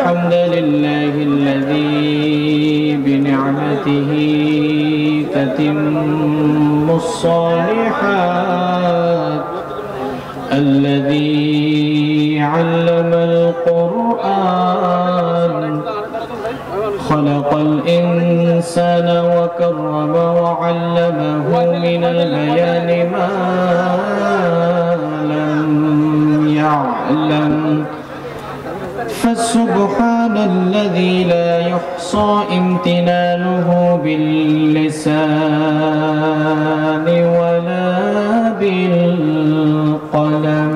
الحمد لله الذي بنعمته تتم الصالحات الذي علم القرآن خلق الإنسان وكرم وعلمه من البيان ما لم يعلم فسبحان الذي لا يحصى امتنانه باللسان ولا بالقلم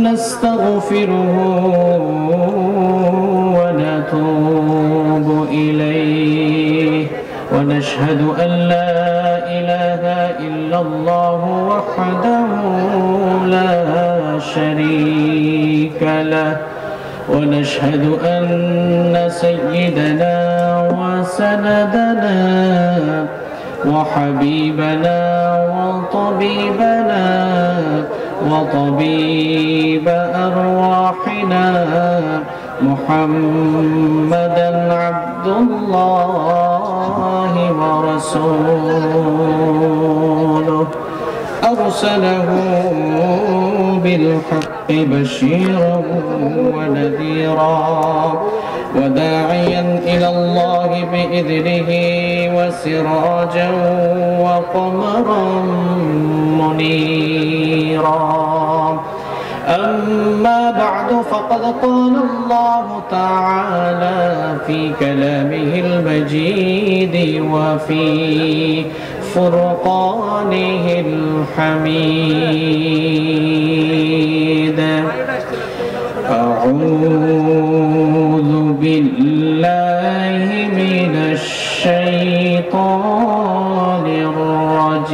نستغفره ونتوب إليه ونشهد أن لا إله إلا الله وحده لا شريك له ونشهد أن سيدنا وسندنا وحبيبنا وطبيبنا وطبيب أرواحنا محمدا عبد الله ورسوله أرسله بالحق بشيرا ونذيرا وداعيا إلى الله بإذنه وسراجا وقمرا منيرا أما بعد فقد قال الله تعالى في كلامه المجيد وفي فرقانه الحميد أعوذ بالله من الشيطان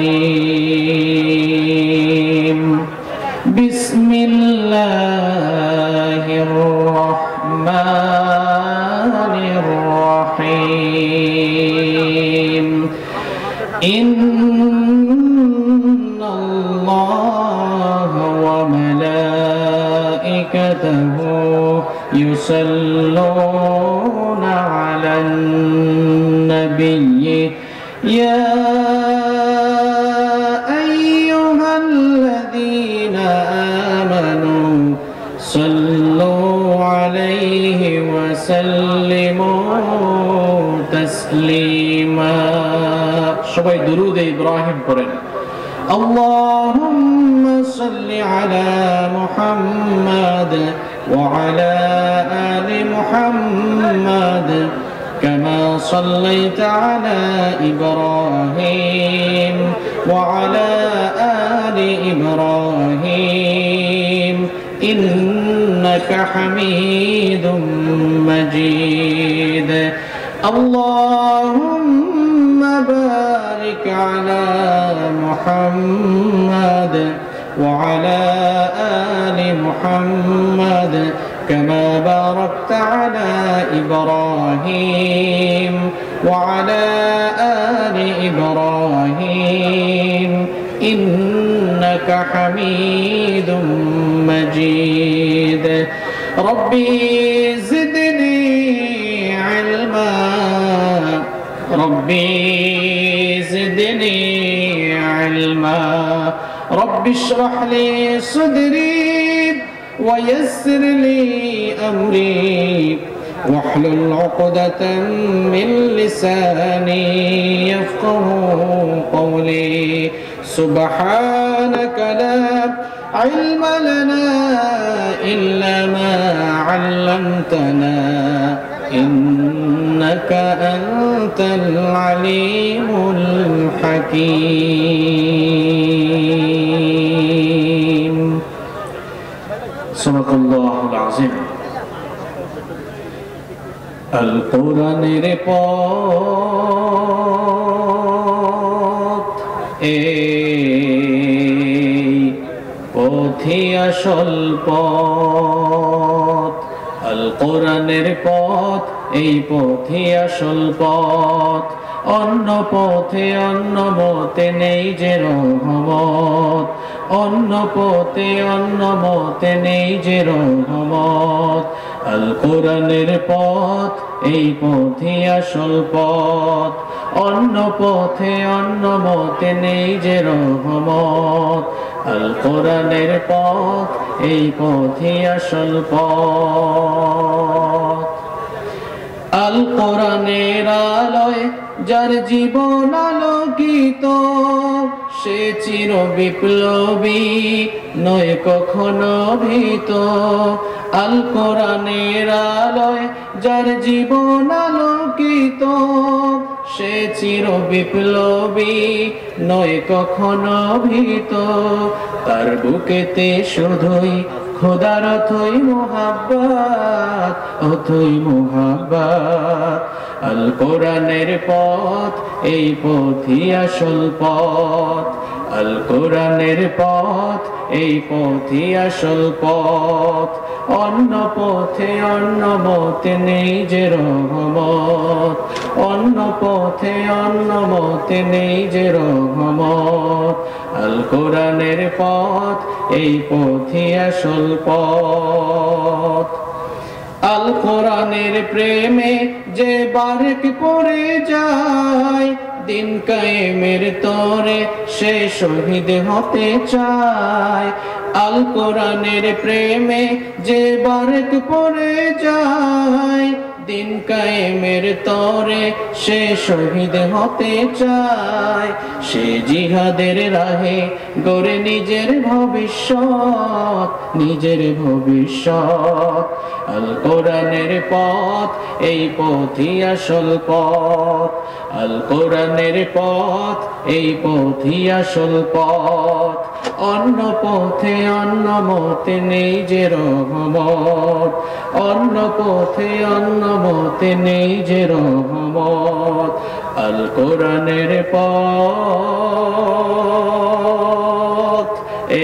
الرجيم بسم الله الرحمن الرحيم إن الله وملائكته يصلون على النبي يا أيها الذين آمنوا صلوا عليه وسلموا تسليما সবাই দুরূদ ইব্রাহিম পড়েন اللهم صل على محمد وعلى آل محمد كما صليت على إبراهيم وعلى آل إبراهيم إنك حميد مجيد اللهم بارك على محمد وعلى آل محمد كما باركت على إبراهيم وعلى آل إبراهيم إنك حميد مجيد ربي زدني علما ربي زدني علما رب اشرح لي صدري ويسر لي أمري واحلل عقدة من لساني يفقه قولي سبحانك لا علم لنا إلا ما علمتنا إنك أنت العليم الحكيم صدق الله العظيم القرآن পথ এই পথই আসল পথ আল কোরআনের পথ এই পথই আসল পথ অন্য পথে অন্য মতে নেই যে রহমত, অন্য পথে অন্য মতে নেই যে রহমত। আল কোরআনের পথ এই পথই আসল পথ, অন্য পথে অন্য মতে নেই যে রহমত। আল কোরআনের পথ এই পথই আসল পথ। আল কোরআনের আলোয় যার জীবন আলোকিত, সে চির বিপ্লবী নয় কখনো ভীত। আল কোরআনের আলোয় যার জীবন আলোকিত, সে চির বিপ্লবী নয় কখনো ভীত। তার বুকেতে শুধুই খোদার অথই মোহাব্বত, অথই মোহাব্বত। আল কোরআনের পথ এই পথই আসল পথ, আল কোরআনের পথ এই পথই আসল পথ। অন্য পথে অন্য মতে নেই যে রহমত, অন্য পথে অন্য মতে নেই যে রহমত। আল কোরআনের পথ এই পথই আসল পথ। আল কোরআনের প্রেমে যে বারেক পড়ে যায়, দিন কায়েমের তরে সে শহীদ হতে চায়। আল কোরআনের প্রেমে যে বারেক পড়ে যায়, দিন কায়েমের তরে সে শহীদ হতে চায়। সে জিহাদের রাহে গড়ে নিজের ভবিষ্যৎ, নিজের ভবিষ্যৎ। আল কোরআনের পথ এই পথই আসল পথ, আল কোরআনের পথ এই পথই আসল পথ। অন্য পথে অন্য মতে নেই যে রহমত, অন্য পথে অন্য মতে নেই যে রহমত। আল কোরআনের পথ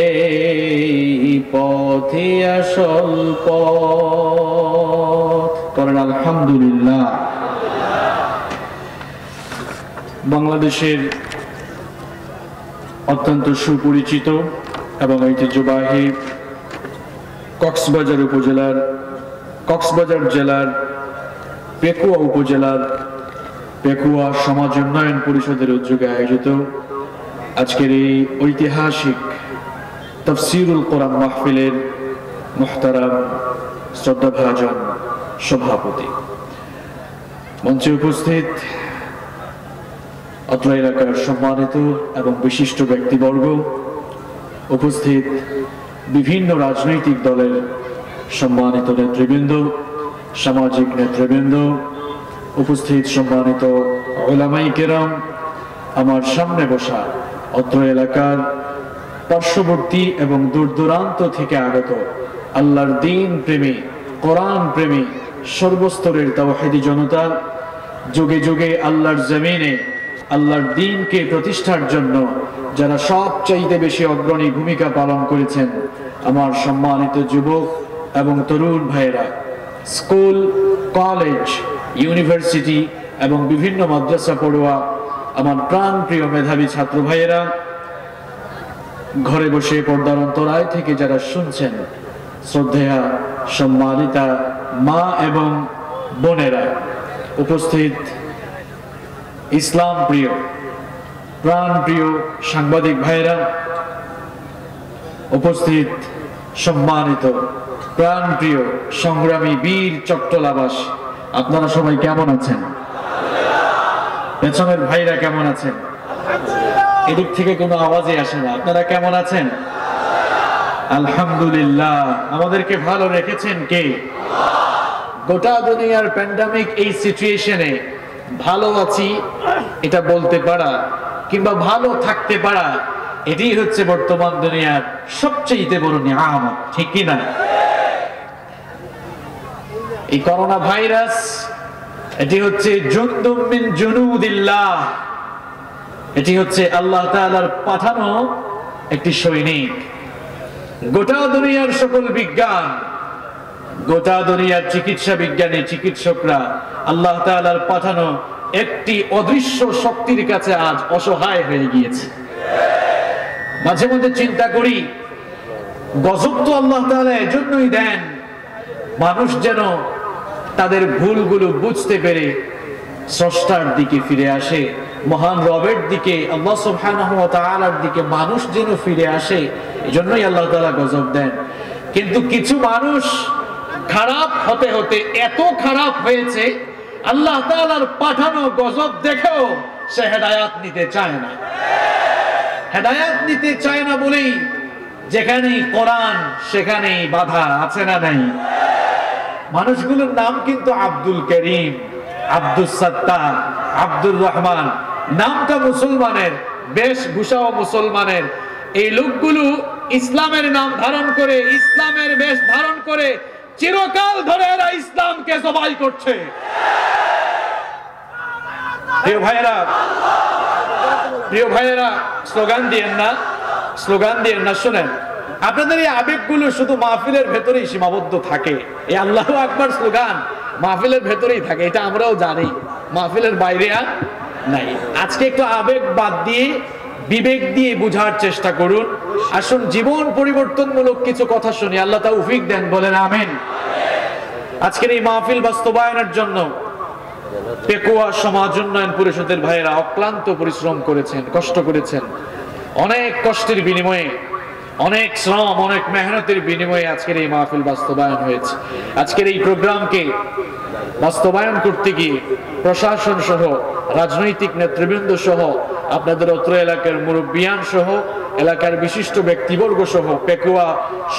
এই পথই আসল পথ। করেন আলহামদুলিল্লাহ। বাংলাদেশের অত্যন্ত সুপরিচিত এবং ঐতিহ্যবাহী কক্সবাজার জেলার পেকুয়া উপজেলার পেকুয়া সমাজ উন্নয়ন পরিষদের উদ্যোগে আয়োজিত আজকের এই ঐতিহাসিক তাফসীরুল কোরআন মাহফিলের মুহতারাম শ্রদ্ধাভাজন সভাপতি, মঞ্চে উপস্থিত অত্র এলাকার সম্মানিত এবং বিশিষ্ট ব্যক্তিবর্গ, উপস্থিত বিভিন্ন রাজনৈতিক দলের সম্মানিত নেতৃবৃন্দ, সামাজিক নেতৃবৃন্দ, উপস্থিত সম্মানিত উলামায়ে কেরাম, আমার সামনে বসা অত্র এলাকার পার্শ্ববর্তী এবং দূর দূরান্ত থেকে আগত আল্লাহর দ্বীন প্রেমী, কোরআন প্রেমী সর্বস্তরের তাওহীদি জনতা, যুগে যুগে আল্লাহর জমিনে আল্লাহর দ্বীনকে প্রতিষ্ঠার জন্য যারা সবচাইতে বেশি অগ্রণী ভূমিকা পালন করেছেন, আমার সম্মানিত যুবক এবং তরুণ ভাইয়েরা, স্কুল, কলেজ, ইউনিভার্সিটি এবং বিভিন্ন মাদ্রাসা পড়ুয়া আমার প্রাণ প্রিয় মেধাবী ছাত্র ভাইয়েরা, ঘরে বসে পর্দার অন্তরায় থেকে যারা শুনছেন, শ্রদ্ধেয়া সম্মানিতা মা এবং বোনেরা, উপস্থিত ইসলাম প্রিয় প্রাণ প্রিয় সাংবাদিক ভাইয়েরা, উপস্থিত সম্মানিত প্রাণ প্রিয় সংগ্রামী বীর চট্টলাবাস, আপনারা সবাই কেমন আছেন? পেছনের ভাইরা কেমন আছেন? এদিক থেকে কোনো আওয়াজই আসে না। আপনারা কেমন আছেন? আলহামদুলিল্লাহ। আমাদেরকে ভালো রেখেছেন কে? গোটা দুনিয়ার প্যান্ডামিক এই সিচুয়েশনে ভালো আছি এটা বলতে পারা কিংবা ভালো থাকতে পারা, এটাই হচ্ছে বর্তমান দুনিয়ার সবচেয়ে বড় নিয়ামত, ঠিক কি না? এই করোনা ভাইরাস এটি হচ্ছে জুনদুম মিন জুনুদিল্লাহ, এটি হচ্ছে আল্লাহ তাআলার পাঠানো একটি সৈনিক। গোটা দুনিয়ার সকল বিজ্ঞান, গোটা দুনিয়ার চিকিৎসা বিজ্ঞানী চিকিৎসকরা আল্লাহ তাআলার পাঠানো একটি অদৃশ্য শক্তির কাছে আজ অসহায় হয়ে গিয়েছে। মাঝে মধ্যে চিন্তা করি, গজব তো আল্লাহ তাআলা এজন্যই দেন মানুষ যেন তাদের ভুলগুলো বুঝতে পেরে স্রষ্টার দিকে ফিরে আসে, মহান রবের দিকে, আল্লাহ সুবহানাহু ওয়া তাআলার দিকে মানুষ যেন ফিরে আসে। এজন্যই আল্লাহ তাআলা গজব দেন। কিন্তু কিছু মানুষ খারাপ হতে হতে এত খারাপ হয়েছে, আল্লাহ তাআলার পাঠানো গজব দেখেও সে হেদায়াত নিতে চায় না। হেদায়াত নিতে চায় না বলেই যেখানেই কোরআন সেখানেই বাধা, আছে না নাই? মানুষগুলোর নাম কিন্তু আব্দুল করিম, আব্দুস সাত্তার, আব্দুর রহমান, নামটা মুসলমানের, বেশভূষাও মুসলমানের। এই লোকগুলো ইসলামের নাম ধারণ করে, ইসলামের বেশ ধারণ করে চিরকাল ধরে এরা ইসলামকে জবাই করছে। প্রিয় ভাইয়েরা, স্লোগান দিয়েন না, স্লোগান দিয়েন না। শুনেন, আপনাদের এই আবেগগুলো শুধু মাহফিলের ভেতরেই সীমাবদ্ধ থাকে। এই আল্লাহু আকবার স্লোগান মাহফিলের ভেতরেই থাকে, এটা আমরাও জানি, মাহফিলের বাইরে আর নাই। আজকে একটু আবেগ বাদ দিয়ে বিবেক দিয়ে বুঝার চেষ্টা করুন। আসুন জীবন পরিবর্তনমূলক কিছু কথা শুনি, আল্লাহ তৌফিক দেন, বলেন আমিন। আজকের এই মাহফিল বাস্তবায়নের জন্য পেকুয়া সমাজ উন্নয়ন পরিষদের ভাইয়েরা অক্লান্ত পরিশ্রম করেছেন, কষ্ট করেছেন। অনেক কষ্টের বিনিময়ে, অনেক শ্রম, অনেক মেহনতের বিনিময়ে আজকের এই মাহফিল বাস্তবায়ন হয়েছে। আজকের এই প্রোগ্রামকে বাস্তবায়ন করতে গিয়ে প্রশাসন সহ, রাজনৈতিক নেতৃবৃন্দ সহ, আপনাদের অত্র এলাকার মুরব্বিয়ান সহ, এলাকার বিশিষ্ট ব্যক্তিবর্গ সহ পেকুয়া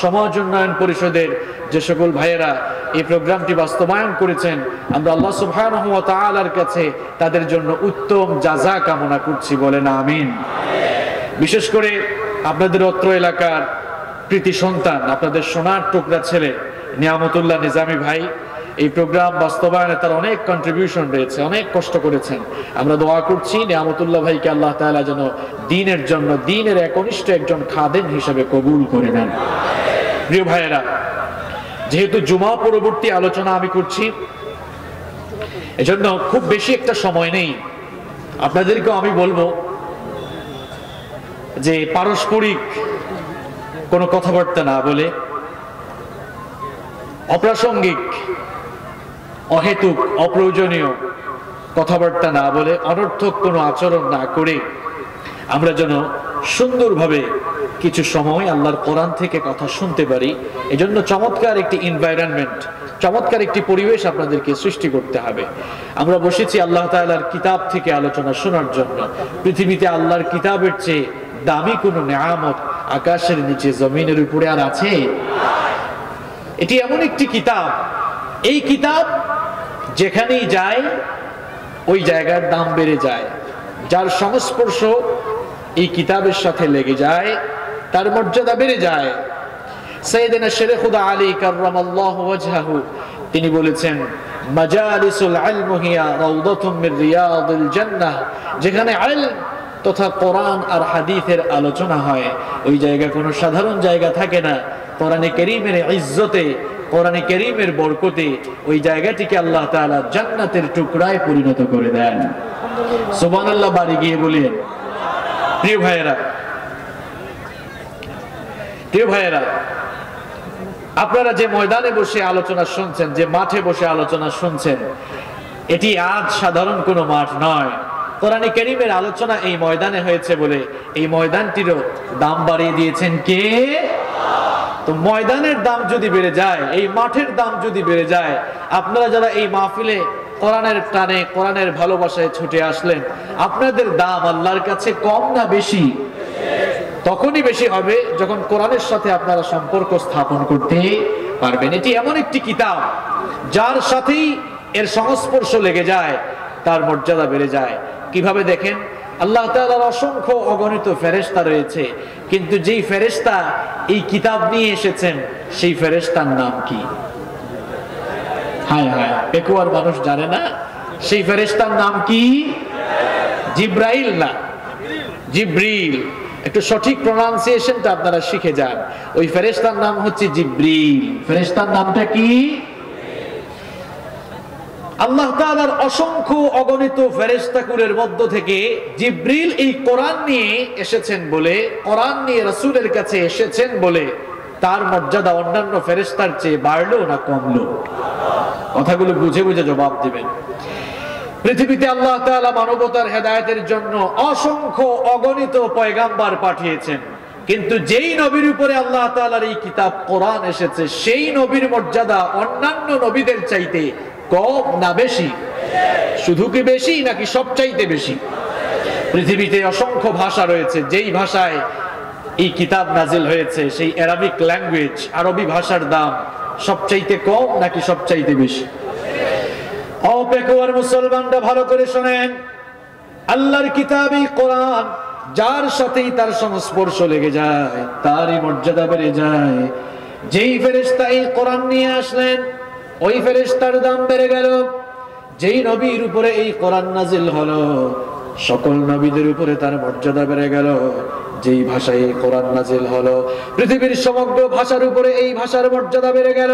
সমাজ উন্নয়ন পরিষদের যে সকল ভাইয়েরা এই প্রোগ্রামটি বাস্তবায়ন করেছেন, আমরা আল্লাহ সুবহানাহু ওয়া তাআলার কাছে তাদের জন্য উত্তম জাযা কামনা করছি, বলেন আমিন। বিশেষ করে আপনাদের অত্র এলাকার কৃতি সন্তান, আপনাদের সোনার টুকরা ছেলে নিয়ামতুল্লাহ নিজামী ভাই, এই প্রোগ্রাম বাস্তবায়নে তার অনেক কন্ট্রিবিউশন রয়েছে, অনেক কষ্ট করেছেন। আমরা দোয়া করছি নিয়ামতুল্লাহ ভাইকে আল্লাহ তাআলা যেন দ্বীনের জন্য, দ্বীনের একনিষ্ঠ একজন খাদেম হিসেবে কবুল করে নেন। প্রিয় ভাইয়েরা, যেহেতু জুমা পরবর্তী আলোচনা আমি করছি, এজন্য খুব বেশি একটা সময় নেই। আপনাদেরকেও আমি বলবো যে পারস্পরিক কোনো কথাবার্তা না বলে, অপ্রাসঙ্গিক, অহেতুক, অপ্রয়োজনীয় কথাবার্তা না বলে, অনর্থক কোনো আচরণ না করে আমরা যেন সুন্দরভাবে কিছু সময় আল্লাহর কোরআন থেকে কথা শুনতে পারি। এজন্য চমৎকার একটি এনভায়রনমেন্ট, চমৎকার একটি পরিবেশ আপনাদেরকে সৃষ্টি করতে হবে। আমরা বসেছি আল্লাহ তাআলার কিতাব থেকে আলোচনা শোনার জন্য। পৃথিবীতে আল্লাহর কিতাবের চেয়ে দামি কোনো নেয়ামত আকাশের নিচে, জমিনের উপরে আর আছে? এটি এমন একটি কিতাব, এই কিতাব যেখানেই যায় ওই জায়গার দাম বেড়ে যায়। যার সংস্পর্শ এই কিতাবের সাথে লেগে যায় তার মর্যাদা বেড়ে যায়। সাইয়েদনা শেরে খুদা আলী কাররামাল্লাহু ওয়াজহাহু তিনি বলেছেন, মাজালিসুল ইলম হিয়া রাউদাতুম মির রিয়াদিল জান্নাহ, যেখানে ইলম তথা কোরআন আর হাদিসের আলোচনা হয়, ওই জায়গা কোনো সাধারণ জায়গা থাকে না। কোরআনে কারীমের ইজ্জতে, কোরআনে কারীমের বরকতে ওই জায়গাটিকে আল্লাহ তাআলা জান্নাতের টুকরায় পরিণত করে দেন। সুবহানাল্লাহ, বাড়ি গিয়ে বলেন। প্রিয় ভাইয়েরা, প্রিয় ভাইয়েরা, আপনারা যে ময়দানে বসে আলোচনা শুনছেন, যে মাঠে বসে আলোচনা শুনছেন, এটি আজ সাধারণ কোনো মাঠ নয়। কোরআনে কারীমের আলোচনা এই ময়দানে হয়েছে বলে এই ময়দানটিরও দাম বাড়িয়ে দিয়েছেন কে? তো ময়দানের দাম যদি বেড়ে যায়, এই মাঠের দাম যদি বেড়ে যায়, আপনারা যারা এই মাহফিলে কোরআনের টানে, কোরআনের ভালোবাসায় ছুটে আসলেন, আপনাদের দাম আল্লাহর কাছে কম না বেশি? তখনই বেশি হবে যখন কোরআনের সাথে আপনারা সম্পর্ক স্থাপন করতে পারবেন। এটি এমন একটি কিতাব যার সাথেই এর সংস্পর্শ লেগে যায় তার মর্যাদা বেড়ে যায়। কিভাবে দেখেন, আল্লাহ তাআলার অসংখ্য অগণিত ফেরেশতা রয়েছে, কিন্তু যেই ফেরেশতা এই কিতাব নিয়ে এসেছেন সেই ফেরেশতার নাম কি? হায় হায়, পেকুয়ার মানুষ জানে না সেই ফেরেশতার নাম কি? জিব্রাইল না, জিব্রিল। একটু সঠিক প্রনাউন্সিয়েশনটা আপনারা শিখে যান। ওই ফেরেশতার নাম হচ্ছে জিব্রিল। ফেরেশতার নামটা কি? আল্লাহ তাআলার অসংখ্য অগণিত ফেরেশতাকুলের মধ্য থেকে জিবরিল এই কোরআন নিয়ে এসেছেন বলে, কোরআন নিয়ে রাসূলের কাছে এসেছেন বলে তার মর্যাদা অন্যান্য ফেরেশতার চেয়ে বাড়লো না কমলো? কথাগুলো বুঝে বুঝে জবাব দিবেন। পৃথিবীতে আল্লাহ তাআলা মানবতার হেদায়েতের জন্য অসংখ্য অগণিত পয়গাম্বার পাঠিয়েছেন, কিন্তু যেই নবীর উপরে আল্লাহ তাআলার এই কিতাব কোরআন এসেছে সেই নবীর মর্যাদা অন্যান্য নবীদের চাইতে কম না বেশি? শুধু কি বেশি নাকি সবচাইতে বেশি? পৃথিবীতে অসংখ্য ভাষা রয়েছে, যেই ভাষায় এই কিতাব নাজিল হয়েছে সেই অ্যারাবিক ল্যাঙ্গুয়েজ, আরবি ভাষার দাম সবচাইতে কম নাকি সবচাইতে বেশি? অপেক্ষার মুসলমানরা ভালো করে শোনেন, আল্লাহর কিতাবই কোরআন যার সাথেই তার সংস্পর্শ লেগে যায় তারই মর্যাদা বেড়ে যায়। যেই ফেরেশতা এই কোরআন নিয়ে আসলেন ওই ফেরেশতার দাম বেড়ে গেল। যেই নবীর উপরে এই কোরআন নাজিল হলো সকল নবীদের উপরে তার মর্যাদা বেড়ে গেল। যেই ভাষায় এই কোরআন নাজিল হলো পৃথিবীর সমগ্র ভাষার উপরে এই ভাষার মর্যাদা বেড়ে গেল।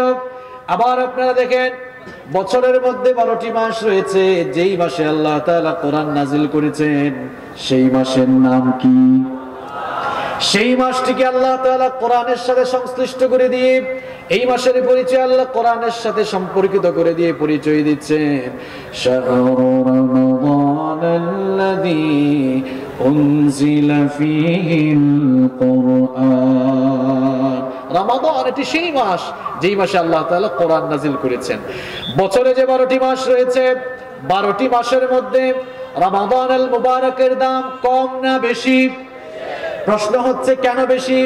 আবার আপনারা দেখেন, বছরের মধ্যে 12টি মাস রয়েছে, যেই মাসে আল্লাহ তাআলা কোরআন নাজিল করেছেন সেই মাসের নাম কি? সেই মাসটিকে আল্লাহ তাআলা কোরআনের সাথে সংশ্লিষ্ট করে দিয়ে এই মাসের পরিচয় আল্লাহ কোরআনের সাথে সম্পর্কিত করে দিয়ে পরিচয় দিচ্ছেন, শাহরু রমাদানাল্লাযী উনজিলা ফীহিল কুরআন। রমাদান এটি সেই মাস যেই মাসে আল্লাহ তাআলা কোরআন নাজিল করেছেন। বছরে যে 12টি মাস রয়েছে 12টি মাসের মধ্যে রমাদানুল মুবারকের দাম কম না বেশি? প্রশ্ন হচ্ছে কেন বেশি?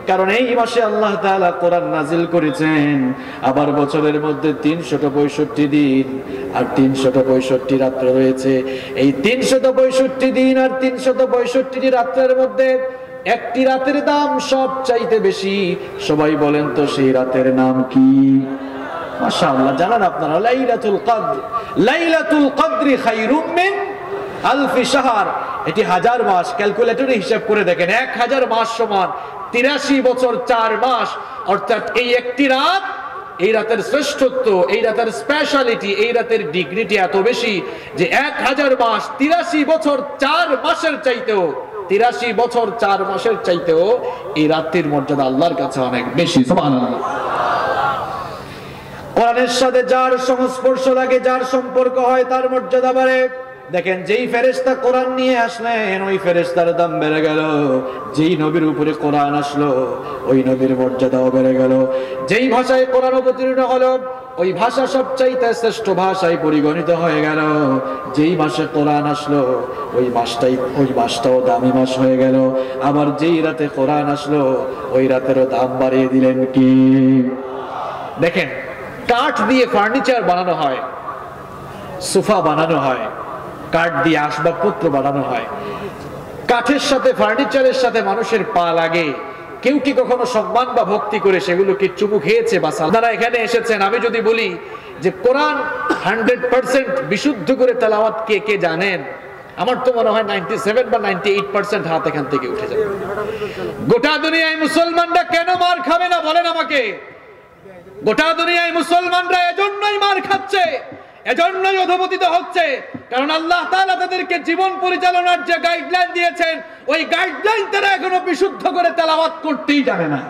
কারণ এই মাসে আল্লাহ তাআলা কোরআন নাজিল করেছেন। আবার বছরের মধ্যে 365 দিন আর 365 রাত্র রয়েছে। এই 365 দিন আর 365 রাত্রের মধ্যে একটি রাতের দাম সবচাইতে বেশি। সবাই বলেন তো সেই রাতের নাম কি? মাশাআল্লাহ, জানেন আপনারা? লাইলাতুল কদর। লাইলাতুল কদরি খায়রুম মিন আলফি শাহর। এটি 1000 মাস। ক্যালকুলেটরে হিসাব করে দেখেন, 1000 মাস সমান 83 বছর 4 মাস। অর্থাৎ এই একটি রাত, এই রাতের শ্রেষ্ঠত্ব, এই রাতের স্পেশালিটি, এই রাতের ডিগ্রিটি এত বেশি যে 1000 মাস 83 বছর 4 মাসের চাইতেও, 83 বছর 4 মাসের চাইতেও এই রাতের মর্যাদা আল্লাহর কাছে অনেক বেশি। সুবহানাল্লাহ। কোরআনের সাথে যার সংস্পর্শ লাগে, যার সম্পর্ক হয়, তার মর্যাদা বাড়ে। দেখেন, যেই ফেরেশতা কোরআন নিয়ে আসলেন ওই ফেরেশতার দাম বেড়ে গেল। যেই নবীর উপরে কোরআন আসলো ওই নবীর মর্যাদাও বেড়ে গেল। যেই ভাষায় কোরআন অবতীর্ণ হলো ওই ভাষা সবচাইতে শ্রেষ্ঠ ভাষায় পরিগণিত হয়ে গেল। যেই মাসে কোরআন আসলো ওই মাসটাও দামি মাস হয়ে গেল। আবার যেই রাতে কোরআন আসলো ওই রাতেরও দাম বাড়িয়ে দিলেন কি? দেখেন, কাঠ দিয়ে ফার্নিচার বানানো হয়, সোফা বানানো হয়, কাঠ দিয়ে আসবাবপত্র বানানো হয়। কাঠের সাথে, ফার্নিচারের সাথে মানুষের পা লাগে। কেউ কি কখনো সম্মান বা ভক্তি করে সেগুলোকে চুমু খেয়েছে? বা আপনারা এখানে এসেছেন, আমি যদি বলি যে কোরআন 100% বিশুদ্ধ করে তেলাওয়াত কে কে জানেন, আমার তো মনে হয় 97 বা 98% হাত এখান থেকে উঠে যাবে। গোটা দুনিয়ায় মুসলমানরা কেন মার খাবে না বলেন আমাকে? গোটা দুনিয়ায় মুসলমানরা এজন্যই মার খাচ্ছে, এজন্যই অধঃপতিত হচ্ছে, কারণ আল্লাহ তাআলা তাদেরকে জীবন পরিচালনার যে গাইডলাইন দিয়েছেন ওই গাইডলাইন তারা এখনো বিশুদ্ধ করে তেলাওয়াত করতেই জানে না।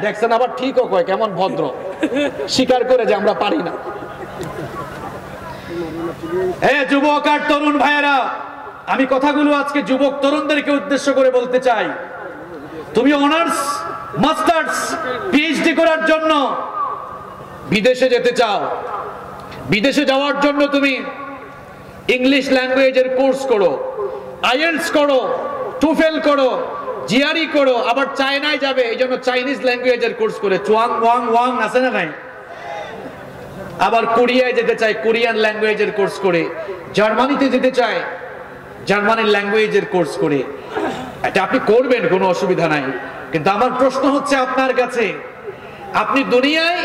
দেখছেন, আবার ঠিকও কয়, কেমন ভদ্র, স্বীকার করে যে আমরা পারি না। যুবক আর তরুণ ভাইয়েরা, আমি কথাগুলো আজকে যুবক তরুণদেরকে উদ্দেশ্য করে বলতে চাই। তুমি অনার্স, মাস্টার্স, পিএইচডি করার জন্য বিদেশে যেতে চাও। বিদেশে যাওয়ার জন্য তুমি ইংলিশ ল্যাঙ্গুয়েজের কোর্স করো, আইএলটিএস করো, টুফেল করো, জিআরই করো। আবার চায়নায় যাবে, এই জন্য চাইনিজ ল্যাঙ্গুয়েজের কোর্স করে, চুয়াং ওয়াং ওয়াং আছে না নাই? আবার কোরিয়ায় যেতে চায়, কোরিয়ান ল্যাঙ্গুয়েজের কোর্স করে। জার্মানিতে যেতে চায়, জার্মানির ল্যাঙ্গুয়েজের কোর্স করে। এটা আপনি করবেন, কোনো অসুবিধা নাই। কিন্তু আমার প্রশ্ন হচ্ছে আপনার কাছে, আপনি দুনিয়ায়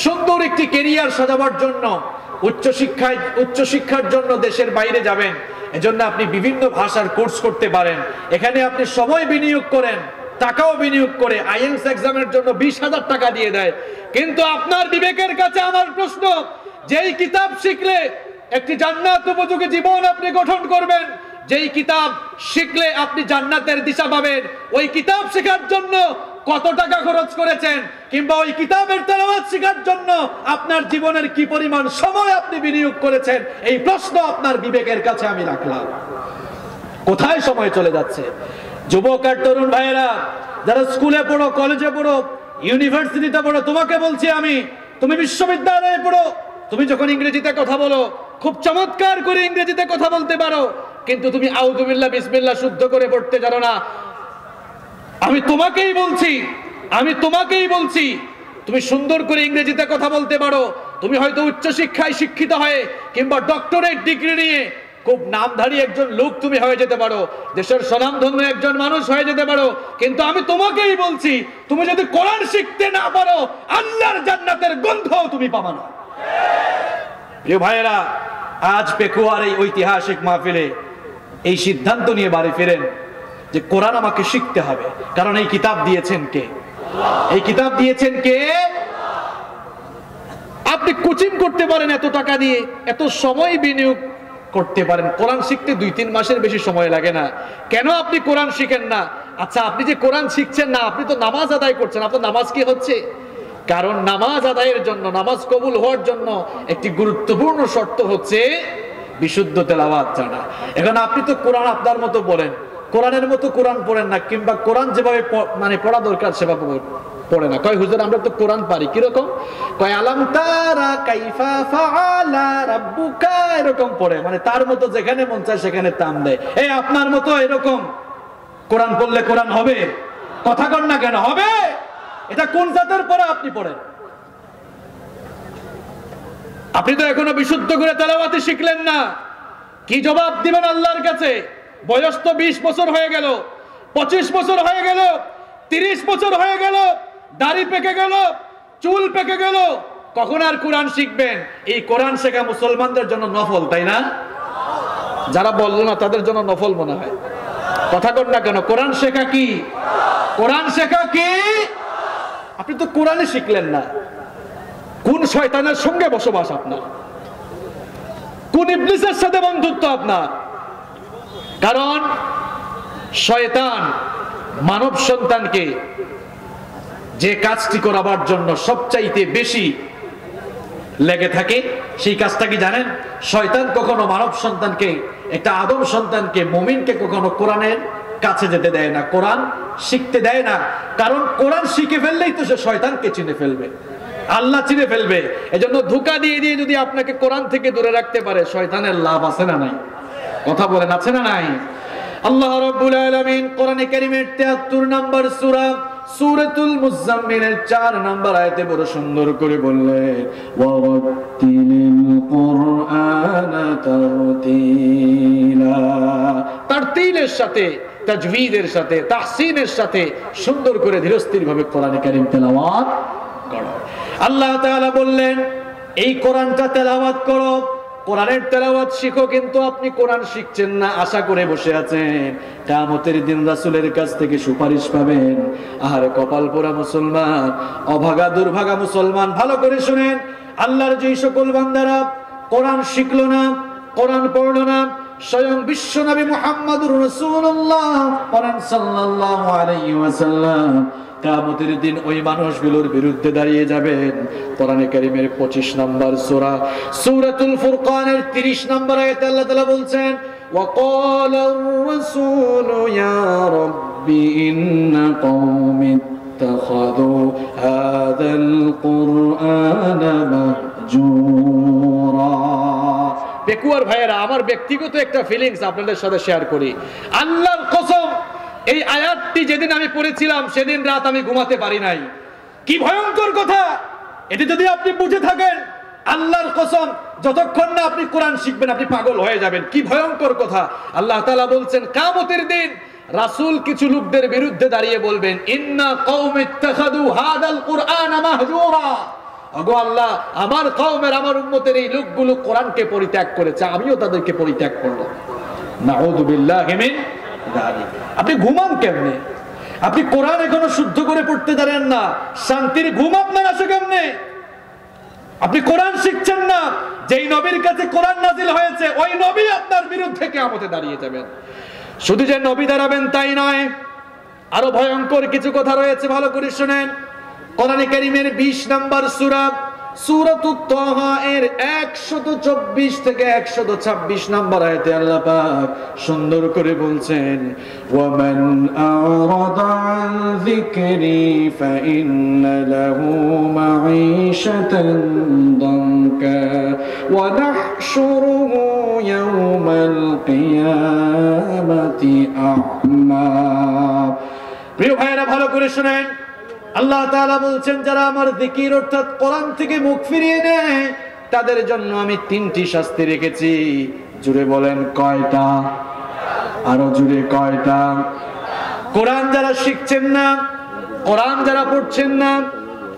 সুন্দর একটি ক্যারিয়ার সাজাবার জন্য, উচ্চশিক্ষার জন্য দেশের বাইরে যাবেন, এজন্য আপনি বিভিন্ন ভাষার কোর্স করতে পারেন। এখানে আপনি সময় বিনিয়োগ করেন, টাকাও বিনিয়োগ করে, আইএলটিএস এক্সামের জন্য 20,000 টাকা দিয়ে দেয়। কিন্তু আপনার বিবেকের কাছে আমার প্রশ্ন, যেই কিতাব শিখলে একটি জান্নাত উপযোগী জীবন আপনি গঠন করবেন, যেই কিতাব শিখলে আপনি জান্নাতের দিশা পাবেন, ওই কিতাব শেখার জন্য কত টাকা খরচ করেছেন, কিংবা ওই কিতাবের তেলাওয়াত শেখার জন্য আপনার জীবনের কি পরিমাণ সময় আপনি বিনিয়োগ করেছেন, এই প্রশ্ন আপনার বিবেকের কাছে আমি রাখলাম। কোথায় সময় চলে যাচ্ছে? যুবক আর তরুণ ভাইয়েরা, যারা স্কুলে পড়ো, কলেজে পড়ো, ইউনিভার্সিটিতে পড়ো, তোমাকে বলছি আমি, তুমি বিশ্ববিদ্যালয়ে পড়ো, তুমি যখন ইংরেজিতে কথা বলো খুব চমৎকার করে ইংরেজিতে কথা বলতে পারো, কিন্তু তুমি আউযু বিল্লাহ বিসমিল্লাহ শুদ্ধ করে পড়তে জানো না। আমি তোমাকেই বলছি তুমি সুন্দর করে ইংরেজিতে কথা বলতে পারো, তুমি হয়তো উচ্চ শিক্ষায় শিক্ষিত হয়ে কিংবা ডক্টরেট ডিগ্রি নিয়ে খুব নামধারী একজন লোক তুমি হয়ে যেতে পারো, দেশের স্বনামধন্য একজন মানুষ হয়ে যেতে পারো, কিন্তু আমি তোমাকেই বলছি, তুমি যদি কোরআন শিখতে না পারো আল্লাহর জান্নাতের গন্ধও তুমি পাবা না। প্রিয় ভাইয়েরা, আজ পেকুয়ার এই ঐতিহাসিক মাহফিলে এই সিদ্ধান্ত নিয়ে বাড়ি ফিরেন যে কোরআন আমাকে শিখতে হবে, কারণ এই কিতাব দিয়েছেন কে? এই কিতাব দিয়েছেন কে? আপনি কোচিং করতে পারেন এত টাকা দিয়ে, এত সময় বিনিয়োগ করতে পারেন, কোরআন শিখতে 2-3 মাসের বেশি সময় লাগে না, কেন আপনি কোরআন শিখেন না? আচ্ছা, আপনি যে কোরআন শিখছেন না, আপনি তো নামাজ আদায় করছেন, আপনার নামাজ কি হচ্ছে? কারণ নামাজ আদায়ের জন্য, নামাজ কবুল হওয়ার জন্য একটি গুরুত্বপূর্ণ শর্ত হচ্ছে বিশুদ্ধ তেলাওয়াত জানা। এখন আপনি তো কোরআন আপনার মতো বলেন, কোরআনের মতো কোরআন পড়েন না, কিংবা কোরআন যেভাবে মানে পড়া দরকার সেভাবে পড়ে না। কয় হুজুর আমরা তো কোরআন পারি, কিরকম? কয় আলাম তারা কাইফা ফাআলা রাব্বুকা, এরকম পড়ে, মানে তার মতো যেখানে মন চায় সেখানে তাম দেয়। এই আপনার মতো এরকম কোরআন পড়লে কোরআন হবে? কথা কন না কেন? হবে? এটা কোন জাতের পড়া আপনি পড়েন? আপনি তো এখনো বিশুদ্ধ করে তেলাওয়াত শিখলেন না, কি জবাব দিবেন আল্লাহর কাছে? বয়স তো 20 বছর হয়ে গেল, 25 বছর হয়ে গেল, 30 বছর হয়ে গেল, দাড়ি পেকে গেল, চুল পেকে গেল, কখন আর কোরআন শিখবেন? এই কোরআন শেখা মুসলমানদের জন্য নফল, তাই না? যারা বললো না তাদের জন্য নফল মনে হয়। কথা কন না কেন? কোরআন শেখা কি? কোরআন শেখা কি? আপনি তো কোরআনে শিখলেন না। কোন শয়তানের সঙ্গে বসবাস আপনার? কোন ইবলিসের সাথে বন্ধুত্ব আপনার? কারণ শয়তান মানব সন্তানকে যে কাজটি করাবার জন্য সবচাইতে বেশি লেগে থাকে, সেই কাজটা কি জানেন? শয়তান কখনো মানব সন্তানকে, একটা আদম সন্তানকে, মুমিনকে কখনো কোরআনের কাছে যেতে দেয় না, কোরআন শিখতে দেয় না। কারণ কোরআন শিখে ফেললেই তো সে শয়তানকে চিনে ফেলবে, আল্লাহ চিনে ফেলবে। এজন্য ধোঁকা দিয়ে দিয়ে যদি আপনাকে কোরআন থেকে দূরে রাখতে পারে, শয়তানের লাভ আছে না নাই? কথা বলেন, আছে না নাই? আল্লাহ রাব্বুল আলামিন কোরআনে কারীমের 73 নম্বর সূরা সূরাতুল মুজাম্মিলের 4 নম্বর আয়াতে বড় সুন্দর করে বললেন, ওয়ারাতিলিল কুরআনা তারতিলা। তারতিলের সাথে, তাজবীদের সাথে, তাহসিনের সাথে সুন্দর করে ধীরস্থির ভাবে কোরআনে কারীম তেলাওয়াত করো। আল্লাহ তাআলা বললেন, এই কোরআনটা তেলাওয়াত করো, কোরআনের তেলাওয়াত শিখো। কিন্তু আপনি কোরআন শিখছেন না, আশা করে বসে আছেন কিয়ামতের দিন রাসূলের কাছ থেকে সুপারিশ পাবেন। আহারে কপাল পোড়া মুসলমান, অভাগা দুর্ভাগা মুসলমান, ভালো করে শুনেন। আল্লাহর যে সকল বান্দারা কোরআন শিখলো না, কোরআন পড়লো না, স্বয়ং বিশ্ব নবী মুহাম্মদুর রাসূলুল্লাহ সাল্লাল্লাহু আলাইহি ওয়াসাল্লাম কিয়ামতের দিন ওই মানুষগুলোর বিরুদ্ধে দাঁড়িয়ে যাবেন। কোরআনে কারীমের 25 নম্বর সূরা সূরাতুল ফুরকানের 30 নম্বর আয়াতে আল্লাহ তাআলা বলছেন, ওয়াকালার রাসূলু ইয়া রাব্বি ইন্না কওমি ইত্তাখাযু হাযাল কুরআনা মাহজুরা। পেকুয়ার ভাইয়েরা, আমার ব্যক্তিগত একটা ফিলিংস আপনাদের সাথে শেয়ার করি। আল্লাহর কসম, এই আয়াতটি যেদিন আমি পড়েছিলাম সেদিন রাত আমি ঘুমাতে পারি নাই। কি ভয়ঙ্কর কথা! এটি যদি আপনি বুঝে থাকেন, আল্লাহর কসম, যতক্ষণ না আপনি কোরআন শিখবেন আপনি পাগল হয়ে যাবেন। কি ভয়ঙ্কর কথা! আল্লাহ তাআলা বলছেন, কিয়ামতের দিন রাসূল কিছু লোকদের বিরুদ্ধে দাঁড়িয়ে বলবেন, ইন্না কওমি ইত্তাখাযু হাযাল কুরআনা মাহজুরা। ওগো আল্লাহ, আমার কওমের, আমার উম্মতের এই লোকগুলো কোরআনকে পরিত্যাগ করেছে, আমিও তাদেরকে পরিত্যাগ করব। নাউযু বিল্লাহি মিন যালিক। আপনি ঘুমান কেমনে? আপনি কোরআন এখনো শুদ্ধ করে পড়তে জানেন না, শান্তির ঘুম আপনার আসে কেমনে? আপনি কোরআন শিখছেন না, যেই নবীর কাছে কোরআন নাজিল হয়েছে ওই নবী আপনার বিরুদ্ধে কিয়ামতে দাঁড়িয়ে যাবেন। শুধু যে নবী দাঁড়াবেন তাই নয়, আরো ভয়ঙ্কর কিছু কথা রয়েছে, ভালো করে শুনেন। কোরআনে কারীমের 20 নম্বর সূরা সূরাতুত তাহা এর 124 থেকে 126 নম্বর আয়াতে আল্লাহ পাক সুন্দর করে বলছেন, ওয়ামান আরাদা আন যিকরি ফাইন্না লাহু মাঈশাতান দানকা ওয়া নাহশুরুহু ইয়াওমাল কিয়ামাতি আ'মা। প্রিয় ভাইরা ভালো করে শুনেন, আল্লাহ তাআলা বলছেন যারা আমার জিকির অর্থাৎ কোরআন থেকে মুখ ফিরিয়ে নেয় তাদের জন্য আমি 3টি শাস্তি রেখেছি। জুড়ে বলেন কয়টা? আরো জুড়ে কয়টা? কোরআন যারা শিখছেন না, কোরআন যারা পড়ছেন না,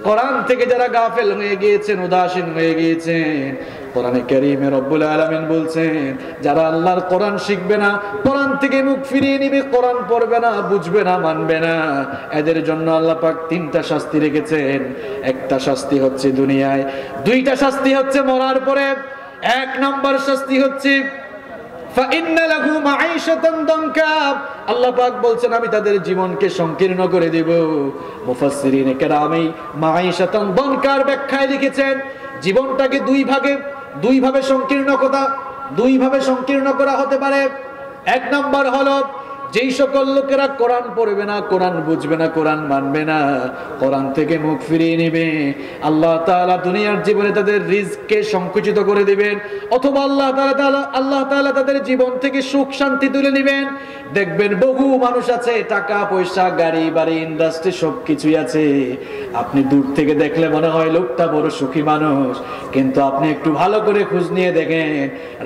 কোরআন থেকে যারা গাফেল হয়ে গিয়েছেন, উদাসীন হয়ে গিয়েছেন, কোরআনে কারীমে রব্বুল আলামিন বলছেন যারা আল্লাহর কোরআন শিখবে না, কোরআন থেকে মুখ ফিরিয়ে নিবে, কোরআন পড়বে না, বুঝবে না, মানবে না, এদের জন্য আল্লাহ পাক 3টা শাস্তি রেখেছেন। একটা শাস্তি হচ্ছে দুনিয়ায়, 2টা শাস্তি হচ্ছে মরার পরে। 1 নম্বর শাস্তি হচ্ছে ফাইন্না লাহু মাঈশাতান দানকা, আল্লাহ পাক বলছেন আমি তাদের জীবনকে সংকীর্ণ করে দেব। মুফাসসিরিনে কেরামী মাঈশাতান দানকার ব্যাখ্যায় লিখেছেন জীবনটাকে দুই ভাবে সংকীর্ণ করা হতে পারে। 1 নম্বর হলো যেই সকল লোকেরা কোরআন পড়বে না, কোরআন বুঝবে না, কোরআন মানবে না, কোরআন থেকে মুখ ফিরিয়ে নেবে, আল্লাহ তাআলা দুনিয়ার জীবনে তাদের রিজকে সংকুচিত করে দিবেন, অথবা আল্লাহ তাআলা তাদের জীবন থেকে সুখ শান্তি তুলে নেবেন। দেখবেন বহু মানুষ আছে, টাকা পয়সা, গাড়ি বাড়ি, ইন্ডাস্ট্রি সবকিছুই আছে, আপনি দূর থেকে দেখলে মনে হয় লোকটা বড় সুখী মানুষ, কিন্তু আপনি একটু ভালো করে খোঁজ নিয়ে দেখেন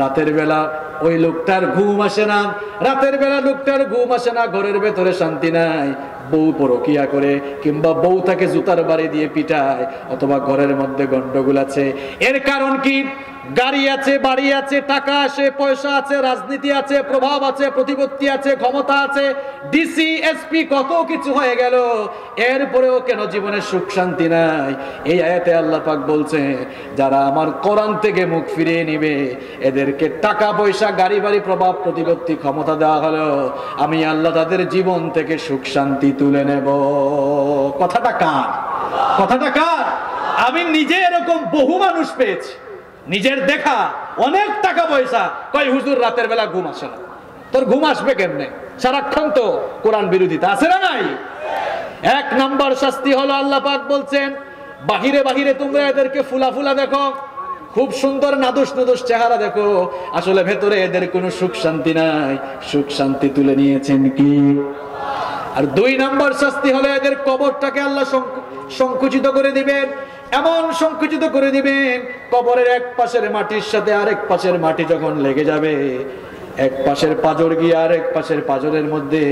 রাতের বেলা ওই লোকটার ঘুম আসে না, ঘরের ভেতরে শান্তি নাই, বউ পরকিয়া করে কিংবা বউ তাকে জুতার বাড়ি দিয়ে পিটায়, অথবা ঘরের মধ্যে গন্ডগোল আছে। এর কারণ কি? গাড়ি আছে, বাড়ি আছে, টাকা আছে, পয়সা আছে, রাজনীতি আছে, প্রভাব আছে, প্রতিপত্তি আছে, ক্ষমতা আছে, ডিসি এসপি কত কিছু হয়ে গেল, এরপরেও কেন জীবনে সুখ শান্তি নাই? এই আয়াতে আল্লাহ পাক বলছে যারা আমার কোরআন থেকে মুখ ফিরিয়ে নিবে এদেরকে টাকা পয়সা, গাড়ি বাড়ি, প্রভাব প্রতিপত্তি, ক্ষমতা দেওয়া হলো, আমি আল্লাহ তাদের জীবন থেকে সুখ শান্তি তুলে নেব। কথাটা কার? আমি নিজে এরকম বহু মানুষ পেয়েছি, নিজের দেখা, অনেক টাকা পয়সা, কয় হুজুর রাতের বেলা ঘুম আসে না। তোর ঘুম আসবে কেমনে? সারাক্ষণ তো কোরআন বিরোধিতা আছে না নাই? 1 নম্বর শাস্তি হলো আল্লাহ পাক বলছেন বাহিরে তোমরা এদেরকে ফুলা দেখো, খুব সুন্দর নাদুস চেহারা দেখো, আসলে ভেতরে এদের কোনো সুখ শান্তি নাই, সুখ শান্তি তুলে নিয়েছেন কি? আর 2 নম্বর শাস্তি হলো এদের কবরটাকে আল্লাহ সংকুচিত করে দিবেন, এমন সংকুচিত করে দিবেন কবরের এক পাশের মাটির সাথে আরেক পাশের মাটি যখন লেগে যাবে, এক পাশের পাঁজর গিয়ে আরেক পাশের পাঁজরের মধ্যে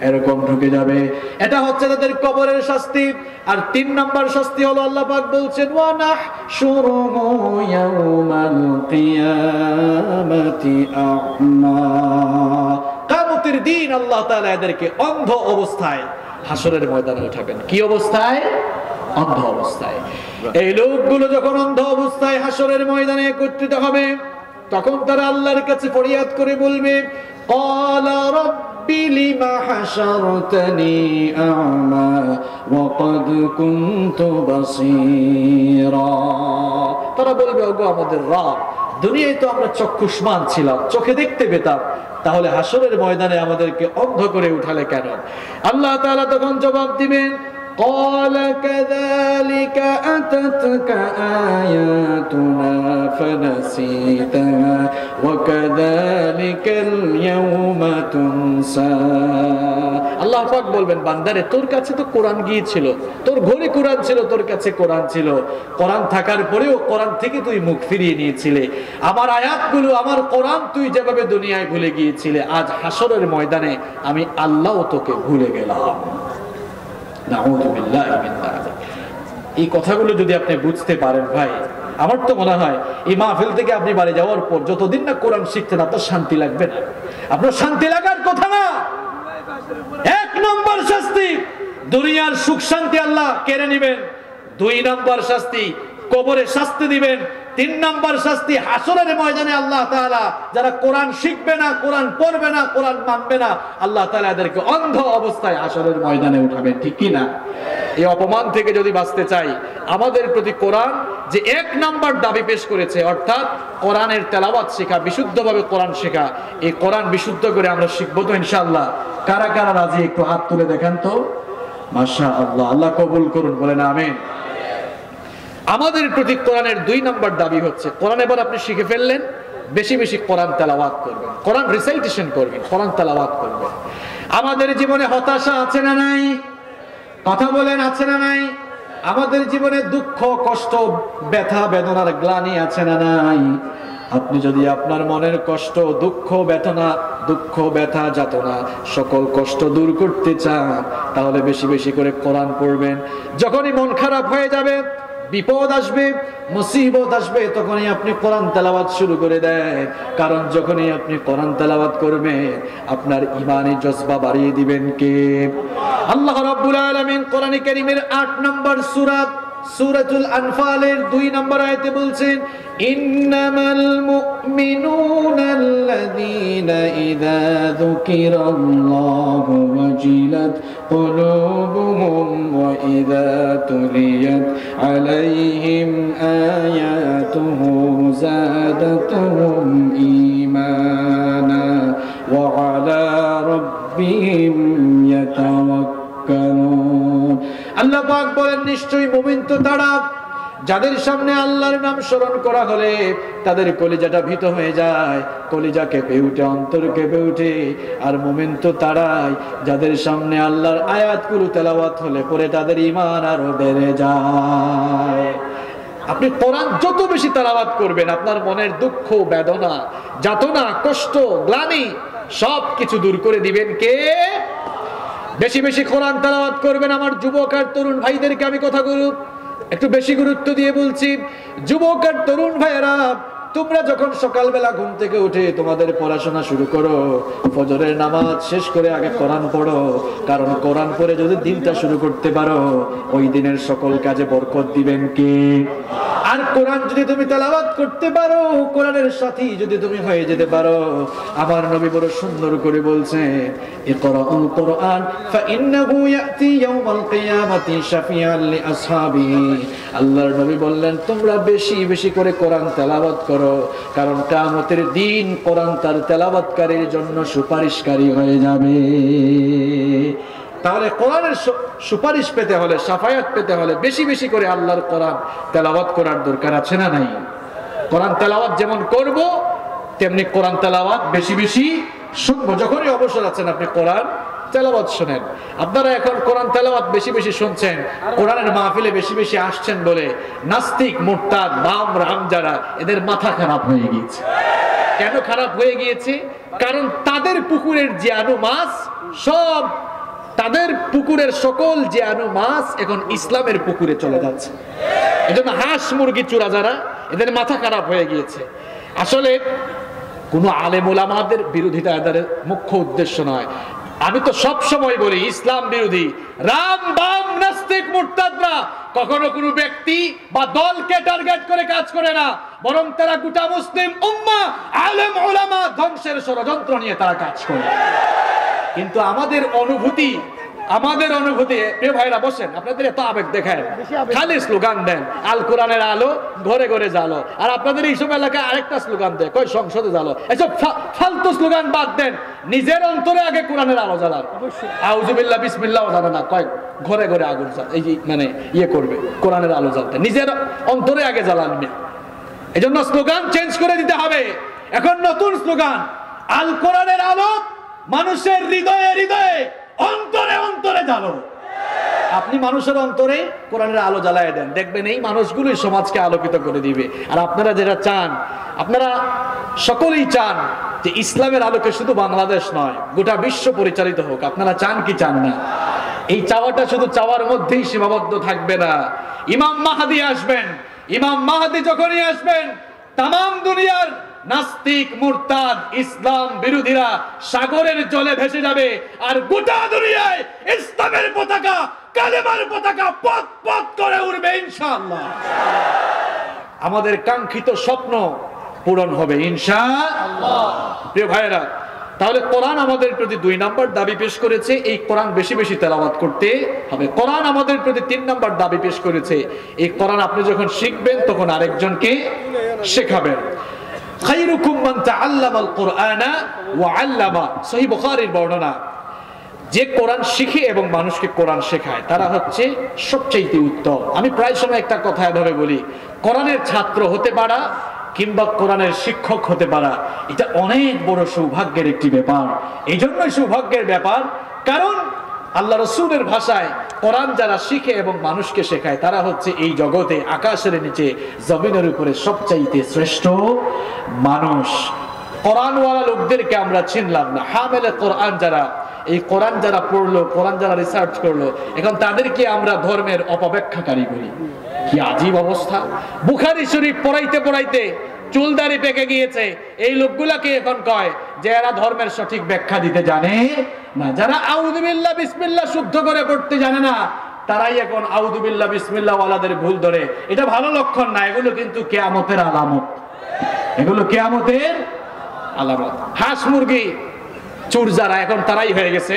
এরকম ঢুকে যাবে। এটা হচ্ছে তাদের কবরের শাস্তি। আর 3 নম্বর শাস্তি হলো আল্লাহ পাক বলছেন ওয়া নাহশুরুহু ইয়াওমাল কিয়ামাতি আ'মা, কিয়ামতের দিন আল্লাহ তাআলা এদেরকে অন্ধ অবস্থায় হাসরের ময়দানে উঠাবেন। কি অবস্থায়? অন্ধ অবস্থায়। এই লোকগুলো যখন অন্ধ অবস্থায় হাসরের ময়দানে একত্রিত হবে তখন তারা আল্লাহর কাছে ফরিয়াদ করে বলবে ক্বালা রাব্বি লিমা হাশারতানি আ'মা ওয়া ক্বাদ কুনতু বাসীরা। তারা বলবে ওগো আমাদের রব, দুনিয়ায় তো আমরা চক্ষুষ্মান ছিলাম, চোখে দেখতে পেতাম, তাহলে হাসরের ময়দানে আমাদেরকে অন্ধ করে উঠালে কেন? আল্লাহ তাআলা তখন জবাব দিবেন قال كذلك أتتك آياتنا فنسيتها وكذلك اليوم تنسى। আল্লাহ পাক বলবেন বান্দারে তোর কাছে তো কোরআন গিয়েছিল, তোর ঘরে কোরআন ছিল, তোর কাছে কোরআন ছিল, কোরআন থাকার পরেও কোরআন থেকে তুই মুখ ফিরিয়ে নিয়েছিলে, আমার আয়াতগুলো, আমার কোরআন তুই যেভাবে দুনিয়ায় ভুলে গিয়েছিলে, আজ হাসরের ময়দানে আমি আল্লাহ তোকে ভুলে গেলাম। এই কথাগুলো যদি আপনি বুঝতে পারেন ভাই, আমার তো মনে হয় এই মাহফিল থেকে আপনি বাড়ি যাওয়ার পর যতদিন না কোরআন শিখতেন আপনার শান্তি লাগবে না। আপনার শান্তি লাগার কথা না। 1 নম্বর শাস্তি দুনিয়ার সুখ শান্তি আল্লাহ কেড়ে নেবেন। 2 নম্বর শাস্তি কবরে শাস্তি দিবেন। 3 নাম্বার শাস্তি হাসরের ময়দানে আল্লাহ তাআলা যারা কোরআন শিখবে না, কোরআন পড়বে না, কোরআন মানবে না, আল্লাহ তাআলা এদেরকে অন্ধ অবস্থায় হাসরের ময়দানে উঠাবেন, ঠিক কি না? এই অপমান থেকে যদি বাঁচতে চাই, আমাদের প্রতি কোরআন যে 1 নাম্বার দাবি পেশ করেছে, অর্থাৎ কোরআনের তেলাওয়াত শেখা, বিশুদ্ধভাবে কোরআন শেখা, এই কোরআন বিশুদ্ধ করে আমরা শিখবো তো ইনশাআল্লাহ? কারা কারা রাজি একটু হাত তুলে দেখান তো। মাশাআল্লাহ, আল্লাহ কবুল করুন, বলেন আমিন। আমাদের প্রতি কোরআনের 2 নাম্বার দাবি হচ্ছে, কোরআন এবার আপনি শিখে ফেললেন, বেশি বেশি কোরআন তেলাওয়াত করবেন, কোরআন রিসাইটেশন করবেন, কোরআন তেলাওয়াত করবেন। আমাদের জীবনে হতাশা আছে না নাই? কথা বলেন, আছে না নাই? আমাদের জীবনে দুঃখ, কষ্ট, ব্যথা, বেদনার গ্লানি আছে না নাই? আপনি যদি আপনার মনের কষ্ট, দুঃখ, ব্যথা, যাতনা, সকল কষ্ট দূর করতে চান, তাহলে বেশি বেশি করে কোরআন পড়বেন। যখনই মন খারাপ হয়ে যাবে, বিপদ আসবে, মুসিবত আসবে, তখনই আপনি কোরআন তেলাওয়াত শুরু করে দেন। কারণ যখনই আপনি কোরআন তেলাওয়াত করবেন, আপনার ঈমানি জজবা বাড়িয়ে দিবেন কে? আল্লাহ রাব্বুল আলামিন কোরআনে কারীমের 8 নম্বর সূরা সূরাতুল আনফালের 2 নম্বর আয়াতে বলছেন, ইন্নামাল মুমিনুনা আল্লাযীনা ইযা যুকিরাল্লাহু ওয়াজিলাত কুলুবুহুম ওয়া ইযা তুলিয়াত আলাইহিম আয়াতুহু যাদাতুহুম ঈমানা ওয়া আলা রাব্বিহিম ইয়াতাওয়াক্কালুন। আল্লাহ পাক বলেন, নিশ্চয়ই মুমিন তো তারা যাদের সামনে আল্লাহর নাম স্মরণ করা হলে তাদের কলিজাটা ভীত হয়ে যায়, কলিজা কেঁপে উঠে, অন্তর কেঁপে উঠে। আর মুমিন তো তারাই যাদের সামনে আল্লাহর আয়াতগুলো তেলাওয়াত হলে পরে তাদের ঈমান আরো বেড়ে যায়। আপনি কোরআন যত বেশি তেলাওয়াত করবেন, আপনার মনের দুঃখ, বেদনা, যাতনা, কষ্ট, গ্লানি সব কিছু দূর করে দিবেন কে? বেশি বেশি কোরআন তেলাওয়াত করবেন। আমার যুবক আর তরুণ ভাইদেরকে আমি কথাগুলো একটু বেশি গুরুত্ব দিয়ে বলছি। যুবক আর তরুণ ভাইয়েরা, তোমরা যখন সকালবেলা ঘুম থেকে উঠে তোমাদের পড়াশোনা শুরু করো, ফজরের নামাজ শেষ করে আগে কোরআন পড়ো। কারণ কোরআন পড়ে যদি দিনটা শুরু করতে পারো, ওই দিনের সকল কাজে বরকত দিবেন কে? আর কোরআন যদি তুমি তেলাওয়াত করতে পারো, কোরআনের সাথী যদি তুমি হয়ে যেতে পারো, আমার নবী বড় সুন্দর করে বলছেন, ইকরাউল কুরআন ফাইন্নাহু ইয়াতি ইয়াউমাল কিয়ামাতি শাফিআন লিআসহাবিহি। আল্লাহর নবী বললেন, তোমরা বেশি বেশি করে কোরআন তেলাওয়াত করো, কারণ কিয়ামতের দিন কোরআন তার তেলাওয়াতকারীর জন্য সুপারিশকারী হয়ে যাবে। তাহলে কোরআনের সুপারিশ পেতে হলে, শাফায়াত পেতে হলে বেশি বেশি করে আল্লাহর কোরআন তেলাওয়াত করার দরকার আছে না নাই? কোরআন তেলাওয়াত যেমন করব, তেমনি কোরআন তেলাওয়াত বেশি বেশি শুনবো। যখনই অবসর আছেন আপনি কোরআন তেলাওয়াত শুনেন। আপনারা এখন কোরআন তেলাওয়াত বেশি বেশি শুনছেন, কোরআনের মাহফিলে বেশি বেশি আসছেন বলে নাস্তিক, মুরতাদ, বাম রাম যারা, এদের মাথা খারাপ হয়ে গিয়েছে। কেন খারাপ হয়ে গিয়েছে? কারণ তাদের পুকুরের জিয়ানো মাছ সব, তাদের পুকুরের সকল জিয়ানো মাছ এখন ইসলামের পুকুরে চলে যাচ্ছে। এজন্য হাঁস মুরগি চোরা যারা, এদের মাথা খারাপ হয়ে গিয়েছে। আসলে কোন আলেম ওলামাদের বিরোধিতা এদের মুখ্য উদ্দেশ্য নয়। আমি তো সব সময় বলি, ইসলাম বিরোধী রাম বাম নাস্তিক মুরতাদরা কখনো কোনো ব্যক্তি বা দলকে টার্গেট করে কাজ করে না, বরং তারা গোটা মুসলিম উম্মাহ, আলেম ওলামা ধ্বংসের ষড়যন্ত্র নিয়ে তারা কাজ করে। কিন্তু আমাদের অনুভূতি, প্রিয় ভাইরা বসেন, আপনাদের এত আবেগ দেখায়, খালি স্লোগান দেন আল কোরআনের আলো ঘরে ঘরে জ্বালো। আর আপনাদের এইসব এলাকায় আরেকটা স্লোগান দেয়, কয় সংসদে জ্বালো। এসব ফালতু স্লোগান বাদ দেন, নিজের অন্তরে আগে কোরআনের আলো জ্বালান। আউযুবিল্লাহ বিসমিল্লাহ জানে না, কয় ঘরে ঘরে আগুন এই যে মানে করবে কোরআনের আলো জ্বালতে, নিজের অন্তরে আগে জ্বালান। এজন্য স্লোগান চেঞ্জ করে দিতে হবে। এখন নতুন স্লোগান, আল কোরআনের আলো মানুষের হৃদয়ে হৃদয়ে, অন্তরে অন্তরে জ্বালো। আপনি মানুষের অন্তরে কোরআনের আলো জ্বালায় দেন, দেখবেন এই মানুষগুলোই সমাজকে আলোকিত করে দিবে। আর আপনারা যেটা চান, আপনারা সকলেই চান যে ইসলামের আলোকে শুধু বাংলাদেশ নয়, গোটা বিশ্ব পরিচালিত হোক। আপনারা চান কি চান না? এই চাওয়াটা শুধু চাওয়ার মধ্যেই সীমাবদ্ধ থাকবে না। ইমাম মাহদী আসবেন, ইমাম মাহদী যখনই আসবেন, তামাম দুনিয়ার নাস্তিক, মুরতাদ, ইসলাম বিরোধীরা সাগরের জলে ভেসে যাবে। আর গোটা দুনিয়ায় ইসলামের পতাকা, কালেমার পতাকা পথ পথ করে উড়বে ইনশাআল্লাহ। আমাদের কাঙ্ক্ষিত স্বপ্ন পূরণ হবে ইনশাআল্লাহ। প্রিয় ভাইরা, তাহলে কোরআন আমাদের প্রতি 2 নাম্বার দাবি পেশ করেছে, এই কোরআন বেশি বেশি তেলাওয়াত করতে হবে। কোরআন আমাদের প্রতি 3 নাম্বার দাবি পেশ করেছে, এই কোরআন আপনি যখন শিখবেন তখন আরেকজনকে শেখাবেন। খায়রুকুম মান তাআল্লামাল কুরআনা ওয়া আল্লামা, সহিহ বুখারীর বর্ণনা। যে কোরআন শিখে এবং মানুষকে কোরআন শেখায় তারা হচ্ছে সবচেয়ে উত্তম। আমি প্রায় সময় একটা কথা এভাবে বলি, কোরআনের ছাত্র হতে পারা কিংবা কোরআনের শিক্ষক হতে পারা এটা অনেক বড় সৌভাগ্যের একটি ব্যাপার। এই জন্যই সৌভাগ্যের ব্যাপার, কারণ আল্লাহ রাসূলের ভাষায় কোরআন যারা শিখে এবং মানুষকে শেখায় তারা হচ্ছে এই জগতে আকাশের নিচে জমিনের উপরে সবচাইতে শ্রেষ্ঠ মানুষ। কোরআনওয়ালা লোকদেরকে আমরা চিনলাম না, হামেলে কোরআন যারা, এই কোরআন যারা পড়লো, কোরআন যারা রিসার্চ করলো, এখন তাদেরকে আমরা ধর্মের অপব্যাখ্যাকারী বলি। কি আজীব অবস্থা! বুখারী শরীফ পড়াইতে পড়াইতে চুলদারি পেকে গিয়েছে, এই লোকগুলাকে এখন কয় যে এরা ধর্মের সঠিক ব্যাখ্যা দিতে জানে না। যারা আউযু বিল্লাহ বিসমিল্লাহ শুদ্ধ করে পড়তে জানে না তারাই এখন আউযু বিল্লাহ বিসমিল্লাহ ওয়ালাদের ভুল ধরে। এটা ভালো লক্ষণ না, এগুলো কিন্তু কিয়ামতের আলামত, এগুলো কিয়ামতের আলামত। হাঁস মুরগি চোর যারা এখন তারাই হয়ে গেছে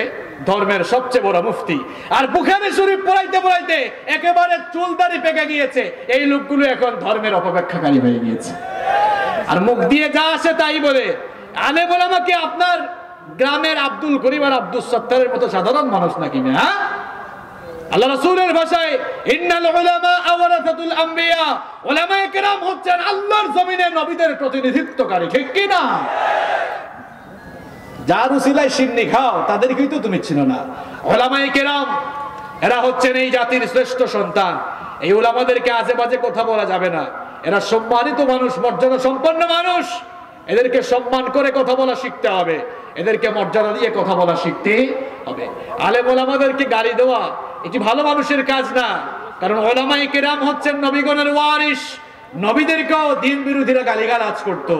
ধর্মের সবচেয়ে বড় মুফতি। আর বুখারী শরীফ পড়াইতে পড়াইতে একেবারে চুলদারি পেকে গিয়েছে, এই লোকগুলো এখন ধর্মের অপব্যাখ্যাকারী হয়ে গিয়েছে। আর মুখ দিয়ে যা আসে তাই বলে। আলেম ওলামা কি আপনার গ্রামের আব্দুল করিম আর আব্দুল সত্তারের মতো সাধারণ মানুষ নাকি? না, আল্লাহ রাসূলের ভাষায় ইন্নাল উলামা ওয়ারাসাতুল আম্বিয়া, উলামায়ে কেরাম হচ্ছেন আল্লাহর জমিনে নবীদের প্রতিনিধিত্বকারী, ঠিক কি না? যার উসিলায় সিন্নি খাও তাদেরকেই তো তুমি চিনো না। উলামায়ে কেরাম এরা হচ্ছেন এই জাতির শ্রেষ্ঠ সন্তান। এই উলামাদেরকে আজে বাজে কথা বলা যাবে না, এরা সম্মানিত মানুষ, মর্যাদা সম্পন্ন মানুষ। এদেরকে সম্মান করে কথা বলা শিখতে হবে, এদেরকে মর্যাদা দিয়ে কথা বলা শিখতে হবে। আলেম ওলামাদেরকে গালি দেওয়া এটি ভালো মানুষের কাজ না, কারণ উলামায়ে কেরাম হচ্ছেন নবীগণের ওয়ারিস। নবীদেরকেও দিন বিরোধীরা গালিগালাজ করতো,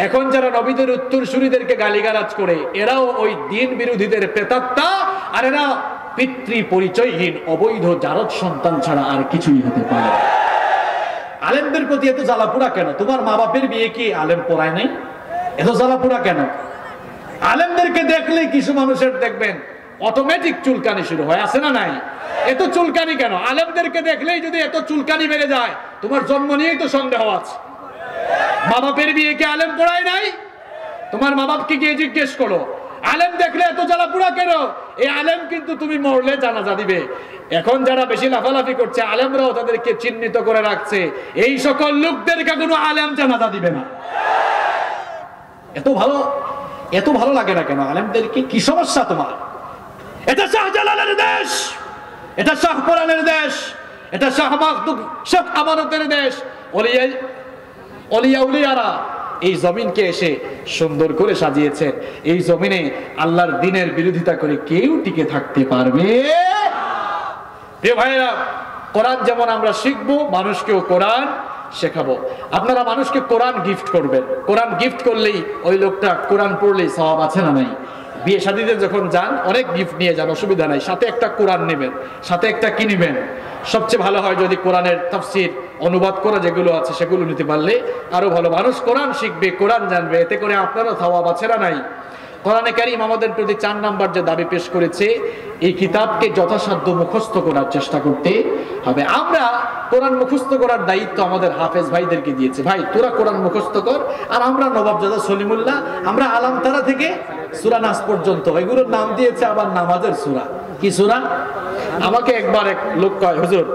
এখন যারা নবীদের উত্তরসূরিদেরকে গালিগালাজ করে এরাও ওই দিন বিরোধীদের প্রেতাত্মা। আর এরা পিতৃ পরিচয়হীন অবৈধ জারদ সন্তান ছাড়া আর কিছুই হতে পারে। আলেমদের প্রতি এত জ্বালাপুরা কেন? তোমার মা বাপের বিয়ে কি আলেম পড়ায় নাই? এত জ্বালাপুরা কেন? আলেমদেরকে দেখলেই কিছু মানুষের দেখবেন অটোমেটিক চুলকানি শুরু হয়, আছে না নাই? এত চুলকানি কেন? আলেমদেরকে দেখলেই যদি এত চুলকানি বেড়ে যায়, তোমার জন্ম নিয়েই তো সন্দেহ আছে। মা বাপের বিয়ে কি আলেম পড়ায় নাই? তোমার মা বাপকে গিয়ে জিজ্ঞেস করো, আলেম দেখলে এত জ্বালাপুরা কেন? এই আলেম কিন্তু তুমি মরলে জানাজা দিবে। এখন যারা বেশি লাফালাফি করছে, আলেমরাও তাদেরকে চিহ্নিত করে রাখছে, এই সকল লোকদেরকে কোনো আলেম জানাজা দিবে না। এত ভালো লাগে না কেন আলেমদেরকে? কি সমস্যা তোমার? এটা শাহজালালের দেশ, এটা শাহপরানের দেশ, এটা শাহ মাহদুব শাহ আমানতের দেশ। ওলিয়া উলিয়ারা এই জমিনকে এসে সুন্দর করে সাজিয়েছেন। এই জমিনে আল্লাহর দ্বীনের বিরোধিতা করে কেউ টিকে থাকতে পারবে? প্রিয় ভাইরা, কোরআন যেমন আমরা শিখবো, মানুষকেও কোরআন শেখাবো। আপনারা মানুষকে কোরআন গিফট করবেন। কোরআন গিফট করলেই ওই লোকটা কোরআন পড়লেই সওয়াব আছে না নাই? বিয়ে শাদীতে যখন যান অনেক গিফট নিয়ে যান, অসুবিধা নাই, সাথে একটা কোরআন নেবেন, সাথে একটা কি নেবেন? সবচেয়ে ভালো হয় যদি কোরআনের তাফসীর অনুবাদ করা যেগুলো আছে সেগুলো নিতে পারলে আরো ভালো। মানুষ কোরআন শিখবে, কোরআন জানবে, এতে করে আপনারও সওয়াব আছে না নাই? কোরআনে কারীম আমাদের প্রতি 4 নাম্বার যে দাবি পেশ করেছে, এই কিতাবকে যথাসাধ্য মুখস্থ করার চেষ্টা করতে হবে। আমরা কোরআন মুখস্থ করার দায়িত্ব আমাদের হাফেজ ভাইদেরকে দিয়েছে। ভাই তোরা কোরআন মুখস্থ কর, আর আমরা নবাবজাদা সলিমুল্লাহ, আমরা আলামতারা থেকে সূরা নাস পর্যন্ত, এগুলোর নাম দিয়েছে আবার নামাজের সূরা। কি সূরা? আমাকে একবার এক লোক কয়, হুজুর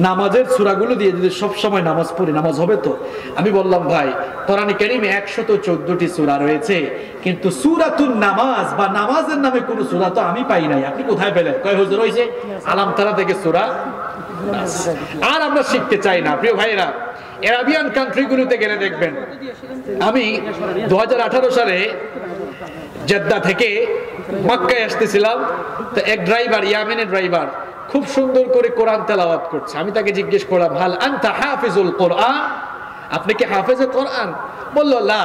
নামাজের সূরাগুলো দিয়ে যদি সব সময় নামাজ পড়ি নামাজ হবে তো? আমি বললাম, ভাই কোরআনে কারীমে 114টি সূরা রয়েছে, কিন্তু সূরাতুন নামাজ বা নামাজের নামে কোনো সূরা তো আমি পাই নাই। আপনি কোথায় পেলেন? কয় হুজুর ওই যে আলামতারা থেকে সূরা নাস। আর আমরা শিখতে চাই না। প্রিয় ভাইরা, আরবিয়ান কান্ট্রিগুলোতে গেলে দেখবেন, আমি 2018 সালে জেদ্দা থেকে মক্কায় আসতেছিলাম, তো এক ড্রাইভার, ইয়ামেনের ড্রাইভার, খুব সুন্দর করে কোরআন তেলাওয়াত করছে। আমি তাকে জিজ্ঞেস করলাম, হাল আনতা হাফিজুল কোরআন? আপনি কি হাফেজে কোরআন? বলল, লা,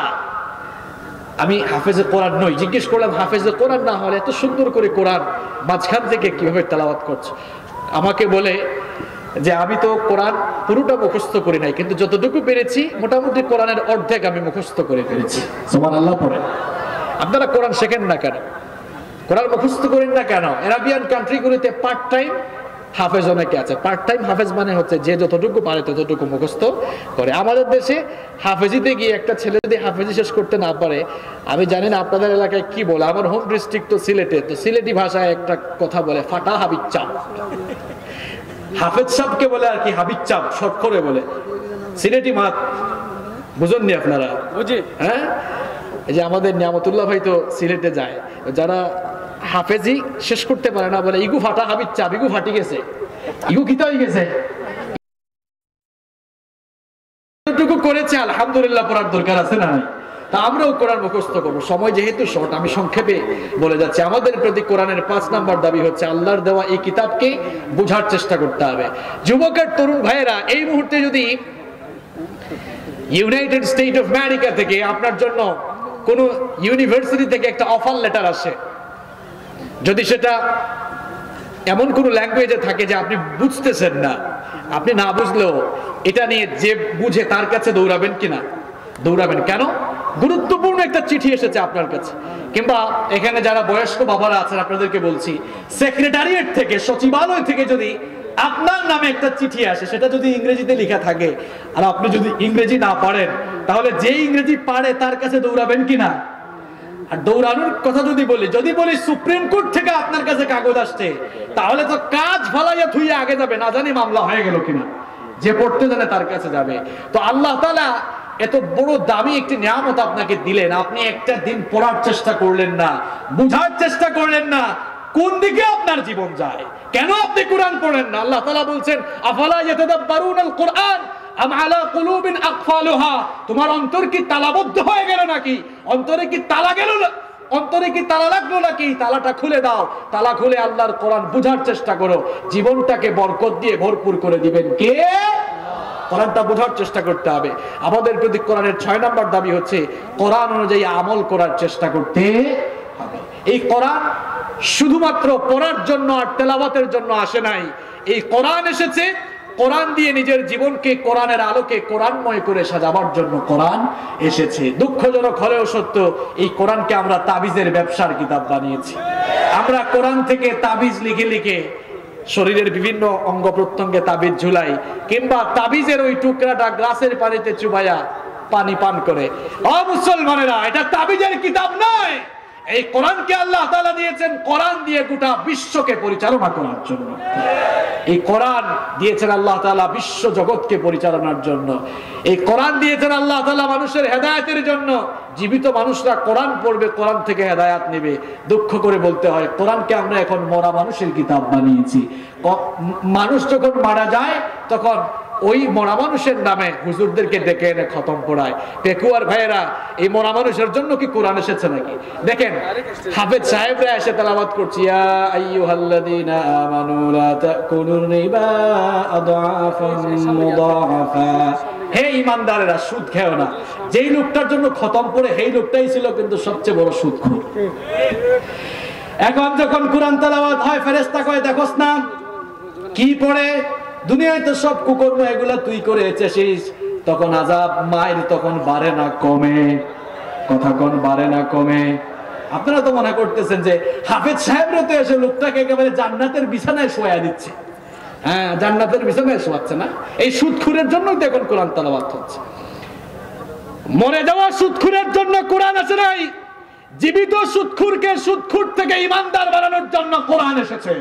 আমি হাফেজে কোরআন নই। জিজ্ঞেস করলাম, হাফেজে কোরআন না হলে এত সুন্দর করে কোরআন মাঝখান থেকে কিভাবে তেলাওয়াত করছে? আমাকে বলে, যে আমি তো কোরআন পুরোটা মুখস্থ করি নাই, কিন্তু যতটুকু পেরেছি মোটামুটি কোরআনের অর্ধেক আমি মুখস্থ করে ফেলেছি। সুবহানাল্লাহ পড়েন। আপনারা কোরআন শেখেন না কেন? কোরআন মুখস্থ করেন না কেন? আরবিয়ান কান্ট্রিগুলিতে পার্ট টাইম হাফেজ অনেকে আছে। পার্ট টাইম হাফেজ মানে হচ্ছে যে যতটুকু পারে ততটুকু মুখস্থ করে। আমাদের দেশে হাফেজিতে গিয়ে একটা ছেলে যদি হাফেজি শেষ করতে না পারে, আমি জানি না আপনাদের এলাকায় কি বলে, আমার হোম ডিস্ট্রিক্ট তো সিলেটে, তো সিলেটি ভাষায় একটা কথা বলে, ফাটা হাবিজ চাপ। হাফেজ সাহেবকে বলে আর কি হাবিজ চাপ, শর্ট করে বলে সিলেটি মাত। বুঝেননি আপনারা? বুঝি। হ্যাঁ, এই যে আমাদের নিয়ামতুল্লাহ ভাই তো সিলেটে যায়, যারা হাফেজি শেষ করতে পারে না বলে ইগু ফাটা হাবিজ চাপ, ইগু ফাটি গেছে, ইগু কিতা হয়ে গেছে। যতটুকু করেছে আলহামদুলিল্লাহ, পড়ার দরকার আছে না? তা আমরাও কোরআন মুখস্থ করবো। সময় যেহেতু শর্ট, আমি সংক্ষেপে বলে যাচ্ছি। আমাদের প্রতি কোরআনের 5 নাম্বার দাবি হচ্ছে আল্লাহর দেওয়া এই কিতাবকে বোঝার চেষ্টা করতে হবে। যুবক আর তরুণ ভাইয়েরা, এই মুহূর্তে যদি ইউনাইটেড স্টেট অফ আমেরিকা থেকে আপনার জন্য কোন ইউনিভার্সিটি থেকে একটা অফার লেটার আসে, যদি সেটা এমন কোন ল্যাঙ্গুয়েজে থাকে যে আপনি বুঝতেছেন না, আপনি না বুঝলেও এটা নিয়ে যে বুঝে তার কাছে দৌড়াবেন কিনা? দৌড়াবেন। কেন? গুরুত্বপূর্ণ একটা চিঠি এসেছে আপনার কাছে। কিংবা এখানে যারা বয়স্ক বাবারা আছেন আপনাদেরকে বলছি, সেক্রেটারিয়েট থেকে, সচিবালয় থেকে যদি আপনার নামে একটা চিঠি আসে, সেটা যদি ইংরেজিতে লেখা থাকে আর আপনি যদি ইংরেজি না পারেন, তাহলে যে ইংরেজি পারে তার কাছে দৌড়াবেন কিনা? আর দৌড়ানোর কথা যদি বলি সুপ্রিম কোর্ট থেকে আপনার কাছে কাগজ আসছে, তাহলে তো কাজ ফালাইয়া থুইয়া আগে যাবে, না জানি মামলা হয়ে গেল কিনা। যে পড়তে জানে তার কাছে যাবে। তো আল্লাহ তাআলা এত বড় দামি একটি নিয়ামত আপনাকে দিলেন, আপনি একটা দিন পড়ার চেষ্টা করলেন না, বুঝার চেষ্টা করলেন না, কোন দিকে আপনার জীবন যায়? কেন আপনি কোরআন পড়েন না? আল্লাহ তাআলা বলছেন আফালা ইয়াতাদাব্বারুনাল কুরআন আম আলা কুলুবিন আকফালুহা। তোমার অন্তর কি তালাবদ্ধ হয়ে গেল নাকি? অন্তরে কি তালা গেল? অন্তরে কি তালা লাগলো নাকি? তালাটা খুলে দাও। তালা খুলে আল্লাহর কোরআন বুঝার চেষ্টা করো। জীবনটাকে বরকত দিয়ে ভরপুর করে দিবেন কে? কোরআনটা বোঝার চেষ্টা করতে হবে। আমাদের প্রতি কোরআনের 6 নাম্বার দাবি হচ্ছে কোরআন অনুযায়ী আমল করার চেষ্টা করতে হবে। এই কোরআন শুধুমাত্র পড়ার জন্য আর তেলাওয়াতের জন্য আসে নাই। এই কোরআন এসেছে কোরআন দিয়ে নিজের জীবনকে কোরআনের আলোকে কোরআনময় করে সাজাবার জন্য কোরআন এসেছে। দুঃখজনক হলেও সত্য, এই কোরআনকে আমরা তাবিজের ব্যবসার কিতাব বানিয়েছি। আমরা কোরআন থেকে তাবিজ লিখে লিখে শরীরের বিভিন্ন অঙ্গ প্রত্যঙ্গে তাবিজ ঝুলাই, কিংবা তাবিজের ওই টুকরাটা গ্লাসের পানিতে চুবাইয়া পানি পান করে। ও মুসলমানেরা, এটা তাবিজের কিতাব নয়। এই কোরআনকে আল্লাহ তাআলা দিয়েছেন কোরআন দিয়ে গোটা বিশ্বকে পরিচালনা করার জন্য। এই কোরআন দিয়েছেন আল্লাহ তাআলা বিশ্ব জগৎকে পরিচালনার জন্য। এই কোরআন দিয়েছেন আল্লাহ তাআলা মানুষের হেদায়েতের জন্য। জীবিত মানুষরা কোরআন পড়বে, কোরআন থেকে হেদায়েত নেবে। দুঃখ করে বলতে হয়, কোরআনকে আমরা এখন মরা মানুষের কিতাব বানিয়েছি। মানুষ যখন মারা যায় তখন ওই মরা মানুষের নামে হুজুরদেরকে ডেকে এনে খতম পড়ায়। পেকুয়ার ভাইয়েরা, এই মরা মানুষের জন্য কি কোরআন এসেছে নাকি? দেখেন হাফেজ সাহেবরা এসে তেলাওয়াত করছে, ইয়া আইয়ুহাল্লাযীনা আমানু লা তাকুলুর রিবা আদআফান মুদাআফা। হে ঈমানদারেরা, সুদ খেও না। যেই লোকটার জন্য খতম পড়ে সেই লোকটাই ছিল কিন্তু সবচেয়ে বড় সুদখোর। এখন যখন কোরআন তেলাওয়াত হয়, ফেরেশতা কয় দেখোস না কি পড়ে? দুনিয়ায় তো সব কুকর্ম এগুলা তুই করে এসেছিস। তখন আযাব মায়ের তখন বাড়ে না কমে। কথা কোন বাড়ে না কমে? আপনারা তো মনে করতেছেন যে হাফেজ সাহেবরা তো এসে লোকটাকে একেবারে জান্নাতের বিছানায় শোয়া দিচ্ছে। হ্যাঁ, জান্নাতের বিছানায় শোয়াচ্ছে না। এই সুদখুরের জন্যই তো এখন কোরআন তেলাওয়াত হচ্ছে। মরে যাওয়া সুদখুরের জন্য কোরআন আসে নাই। জীবিত সুদখুরকে সুদখুর থেকে ঈমানদার বানানোর জন্য কোরআন এসেছে।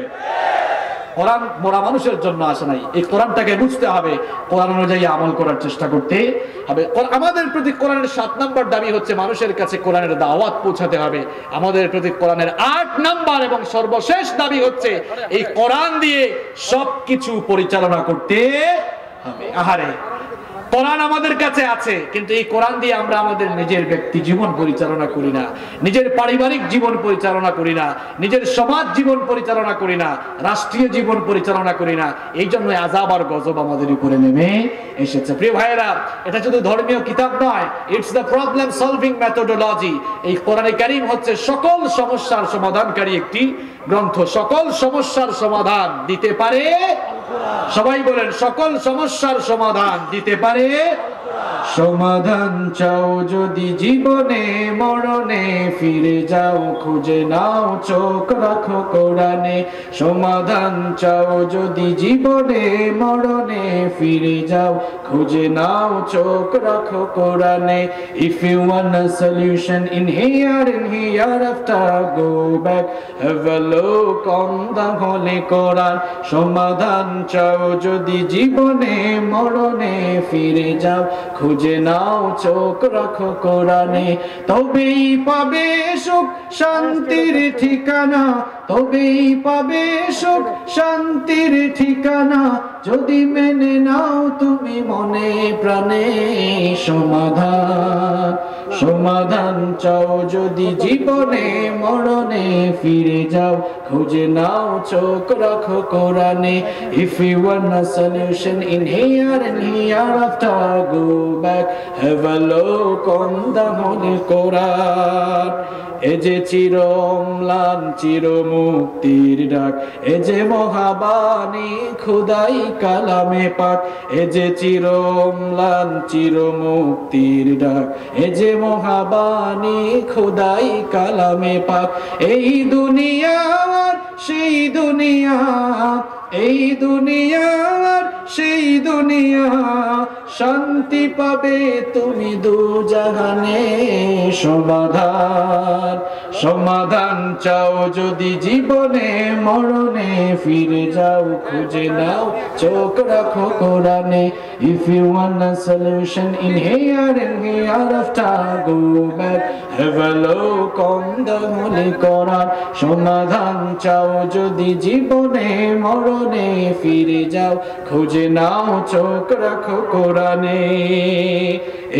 কোরআন মরা মানুষের জন্য আসে নাই। এই কোরআনটাকে বুঝতে হবে, কোরআন অনুযায়ী আমল করার চেষ্টা করতে হবে। আমাদের প্রতি কোরআনের 7 নাম্বার দাবি হচ্ছে মানুষের কাছে কোরআনের দাওয়াত পৌঁছাতে হবে। আমাদের প্রতি কোরআনের 8 নাম্বার এবং সর্বশেষ দাবি হচ্ছে এই কোরআন দিয়ে সবকিছু পরিচালনা করতে হবে। আহারে, কোরআন আমাদের কাছে আছে, কিন্তু এই কোরআন দিয়ে আমরা আমাদের নিজের ব্যক্তি জীবন পরিচালনা করি না, নিজের পারিবারিক জীবন পরিচালনা করি না, নিজের সমাজ জীবন পরিচালনা করি না, রাষ্ট্রীয় জীবন পরিচালনা করি না। এই জন্য আযাব আর গজব আমাদের উপরে নেমে এসেছে। প্রিয় ভাইয়েরা, এটা শুধু ধর্মীয় কিতাব নয়, it's the problem solving methodology. এই কোরআনে কারীম হচ্ছে সকল সমস্যার সমাধানকারী একটি গ্রন্থ। সকল সমস্যার সমাধান দিতে পারে সবাই বলেন, সকল সমস্যার সমাধান দিতে পারে। সমাধান চাও যদি জীবনে মরণে, ফিরে যাও খুঁজে নাও চোখ রাখো কোরআনে। সমাধান চাও যদি জীবনে মরণে, ফিরে যাও খুঁজে নাও চোখ রাখো কোরআনে। If you want a solution in here and hereafter, go back, have a look on the Holy Quran. সমাধান চাও যদি জীবনে মরণে, ফিরে যাও খুঁজে নাও চোখ রাখো কোরআনে। তবেই পাবে সুখ শান্তির ঠিকানা, তবেই পাবে সুখ শান্তির ঠিকানা, যদি মেনে নাও তুমি মনে প্রাণে। সমাধান সমাধান চাও যদি জীবনে মরণে, ফিরে যাও খুঁজে নাও চোখ রাখো কোরআনে। If you want a solution in here and hereafter, go back, have a look on the Holy Quran. এ যে চির অম্লান চির মুক্তির ডাক, এ যে মহাবাণী খুদাই কালামে পাক। এ যে চির অম্লান চির মুক্তির ডাক, এ যে মহাবাণী খুদাই কালামে পাক। এই দুনিয়া আর সেই দুনিয়া, এই দুনিয়া আর সেই দুনিয়া, শান্তি পাবে তুমি দু জাহানে। সমাধান সমাধান চাও যদি জীবনে মরণে, ফিরে যাও খুঁজে নাও চোখ রাখো কোরআনে। If you want a solution in here and hereafter, go back, have a look on the Holy Quran. সমাধান চাও যদি জীবনে মরণে, ফিরে যাও খুঁজে নাও চোখ রাখো কোরআনে।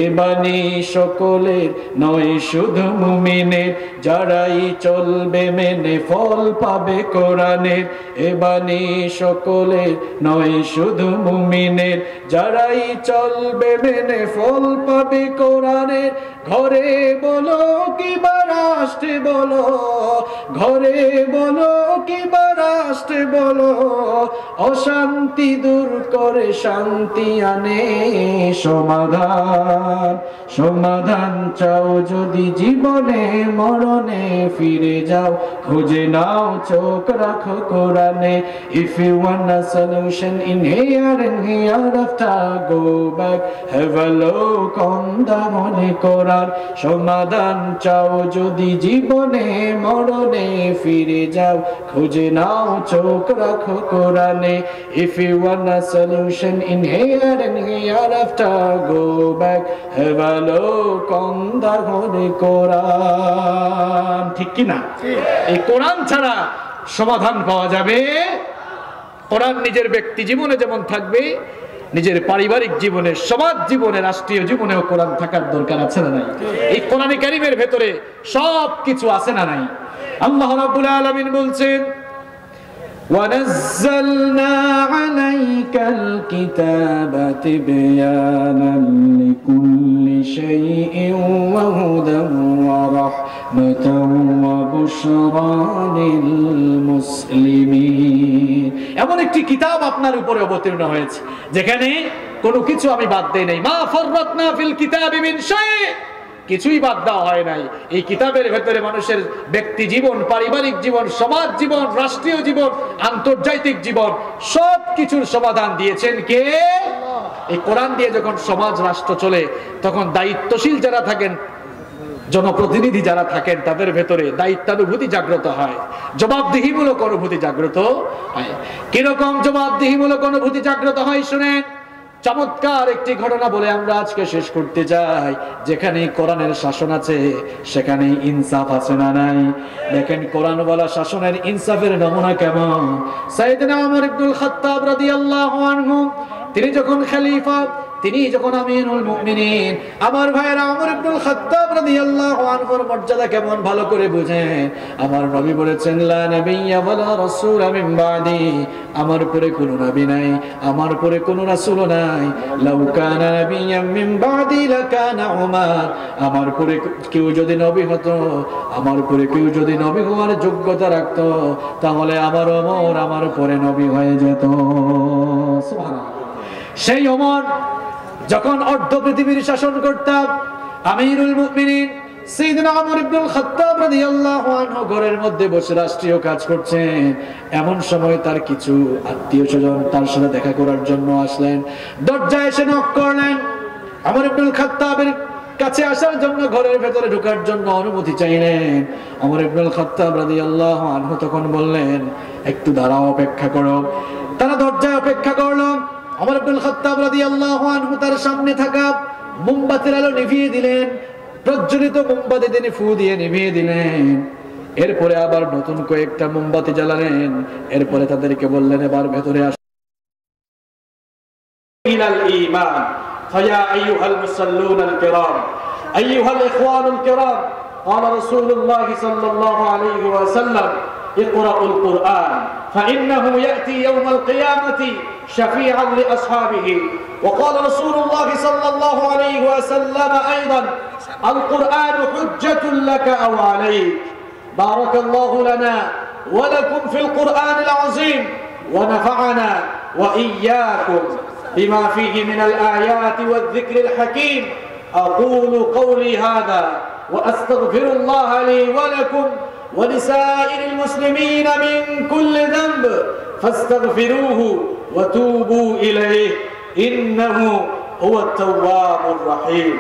এ বাণী সকলের নয় শুধু মুমিনের, যারাই চলবে মেনে ফল পাবে কোরআনের। এ বাণী সকলের নয় শুধু মুমিনের, যারাই চলবে মেনে ফল পাবে কোরআনের। ঘরে বলো কিবা রাষ্ট্রে বলো, ঘরে বলো কিবা রাষ্ট্রে বলো, অশান্তি দূর করে শান্তি আনে। সমাধান সমাধান চাও যদি জীবনে মরণে, ফিরে যাও খুঁজে নাও চোখ রাখো কোরআনে। If you want a solution in here and hereafter, go back, have a look on the Holy Quran. সমাধান চাও যদি জীবনে মরণে, ফিরে যাও খুঁজে নাও চোখ রাখো কোরআনে। If you want a solution in here and hereafter, go back, have a look on the Holy Quran. ঠিক কি না? এই কোরআন ছাড়া সমাধান পাওয়া যাবে। কোরআন নিজের ব্যক্তি জীবনে যেমন থাকবে, নিজের পারিবারিক জীবনে, সমাজ জীবনে, রাষ্ট্রীয় জীবনেও কোরআন থাকার দরকার আছে না নাই? এই কোরআনে কারীমের ভেতরে সব কিছু আছে না নাই? আল্লাহ রাব্বুল আলামিন বলছেন, وَنَزَّلْنَا عَلَيْكَ الْكِتَابَ تِبْيَانًا لِكُلِّ شَيْءٍ وَهُدًى وَرَحْمَةً وَبُشْرَى لِلْمُسْلِمِينَ। এমন একটি কিতাব আপনার উপরে অবতীর্ণ হয়েছে যেখানে কোনো কিছু আমি বাদ দেই নাই। মা ফাররাতনা ফিল কিতাবি মিন শাই, কিছুই বাদ দেওয়া হয় নাই। এই কিতাবের ভেতরে মানুষের ব্যক্তি জীবন, পারিবারিক জীবন, সমাজ জীবন, রাষ্ট্রীয় জীবন, আন্তর্জাতিক জীবন, সব কিছুর সমাধান দিয়েছেন কে? এই কোরআন দিয়ে যখন সমাজ রাষ্ট্র চলে, তখন দায়িত্বশীল যারা থাকেন, জনপ্রতিনিধি যারা থাকেন, তাদের ভেতরে দায়িত্বানুভূতি জাগ্রত হয়, জবাবদিহিমূলক অনুভূতি জাগ্রত হয়। কিরকম জবাবদিহিমূলক অনুভূতি জাগ্রত হয় শুনেন। চমৎকার একটি ঘটনা বলে আমরা আজকে শেষ করতে চাই। যেখানে কোরআনের শাসন আছে সেখানে ইনসাফ আছে না নাই? দেখেন কোরআনওয়ালা শাসনের ইনসাফের নমুনা কেমন। সাইয়েদনা ওমর ইবনুল খাত্তাব রাদিয়াল্লাহু আনহু, তিনি যখন খলিফা তিনি যখন আমিরুল মুমিনিন, আমার ভাইরা ওমর ইবনুল খাত্তাব রাদিয়াল্লাহু আনহুর মর্যাদা কেমন ভালো করে বুঝেন। আমার নবী বলেছেন, লা নাবিয়্যা ওয়ালা রাসূলা মিন বাদি, আমার পরে কোনো নবী নাই, আমার পরে কোনো রাসূল নাই। লাউ কানা নাবিয়্যাম মিন বাদি লাকানা উমার, আমার পরে কেউ যদি নবী হতো, আমার পরে কেউ যদি নবী হওয়ার যোগ্যতা রাখতো, তাহলে আমার ওমর আমার পরে নবী হয়ে যেত। সুবহানাল্লাহ। সেই ওমর যখন অর্ধ পৃথিবীর শাসন করতাম, আমিরুল মুমিনিন সাইয়েদনা ওমর ইবনুল খাত্তাব রাদিয়াল্লাহু আনহু ঘরের মধ্যে বসে রাষ্ট্রীয় কাজ করছেন। এমন সময় তার কিছু আত্মীয়স্বজন তার সাথে দেখা করার জন্য আসলেন। দরজায় এসে নক করলেন। ওমর ইবনুল খাত্তাবের কাছে আসার জন্য, ঘরের ভেতরে ঢোকার জন্য অনুমতি চাইলেন। ওমর ইবনুল খাত্তাব রাদিয়াল্লাহু আনহু তখন বললেন, একটু দাঁড়াও, অপেক্ষা করো। তারা দরজায় অপেক্ষা করলো। ওমর ইবনুল খাত্তাব রাদিয়াল্লাহু আনহু তার সামনে থাকা মোমবাতির আলো নিভিয়ে দিলেন। প্রজ্বলিত মোমবাতি তিনি ফু দিয়ে নিভিয়ে দিলেন। এরপরে আবার নতুন কয়েকটা মোমবাতি জ্বালালেন। এরপরে তাদেরকে বললেন, এবার ভেতরে আসুন। ইলাল ঈমান ফায়া আইয়ুহাল মুসাল্লুনাল কিরাম আইয়ুহাল ইখওয়ানুল কিরাম قال رسول الله صلى الله عليه وسلم اقرأوا القرآن فإنه يأتي يوم القيامة شفيعا لأصحابه. وقال رسول الله صلى الله عليه وسلم أيضا القرآن حجة لك أو عليك. بارك الله لنا ولكم في القرآن العظيم ونفعنا وإياكم بما فيه من الآيات والذكر الحكيم. أقول قولي هذا وأستغفر الله لي ولكم ولسائر المسلمين من كل ذنب فاستغفروه وتوبوا إليه إنه هو التواب الرحيم.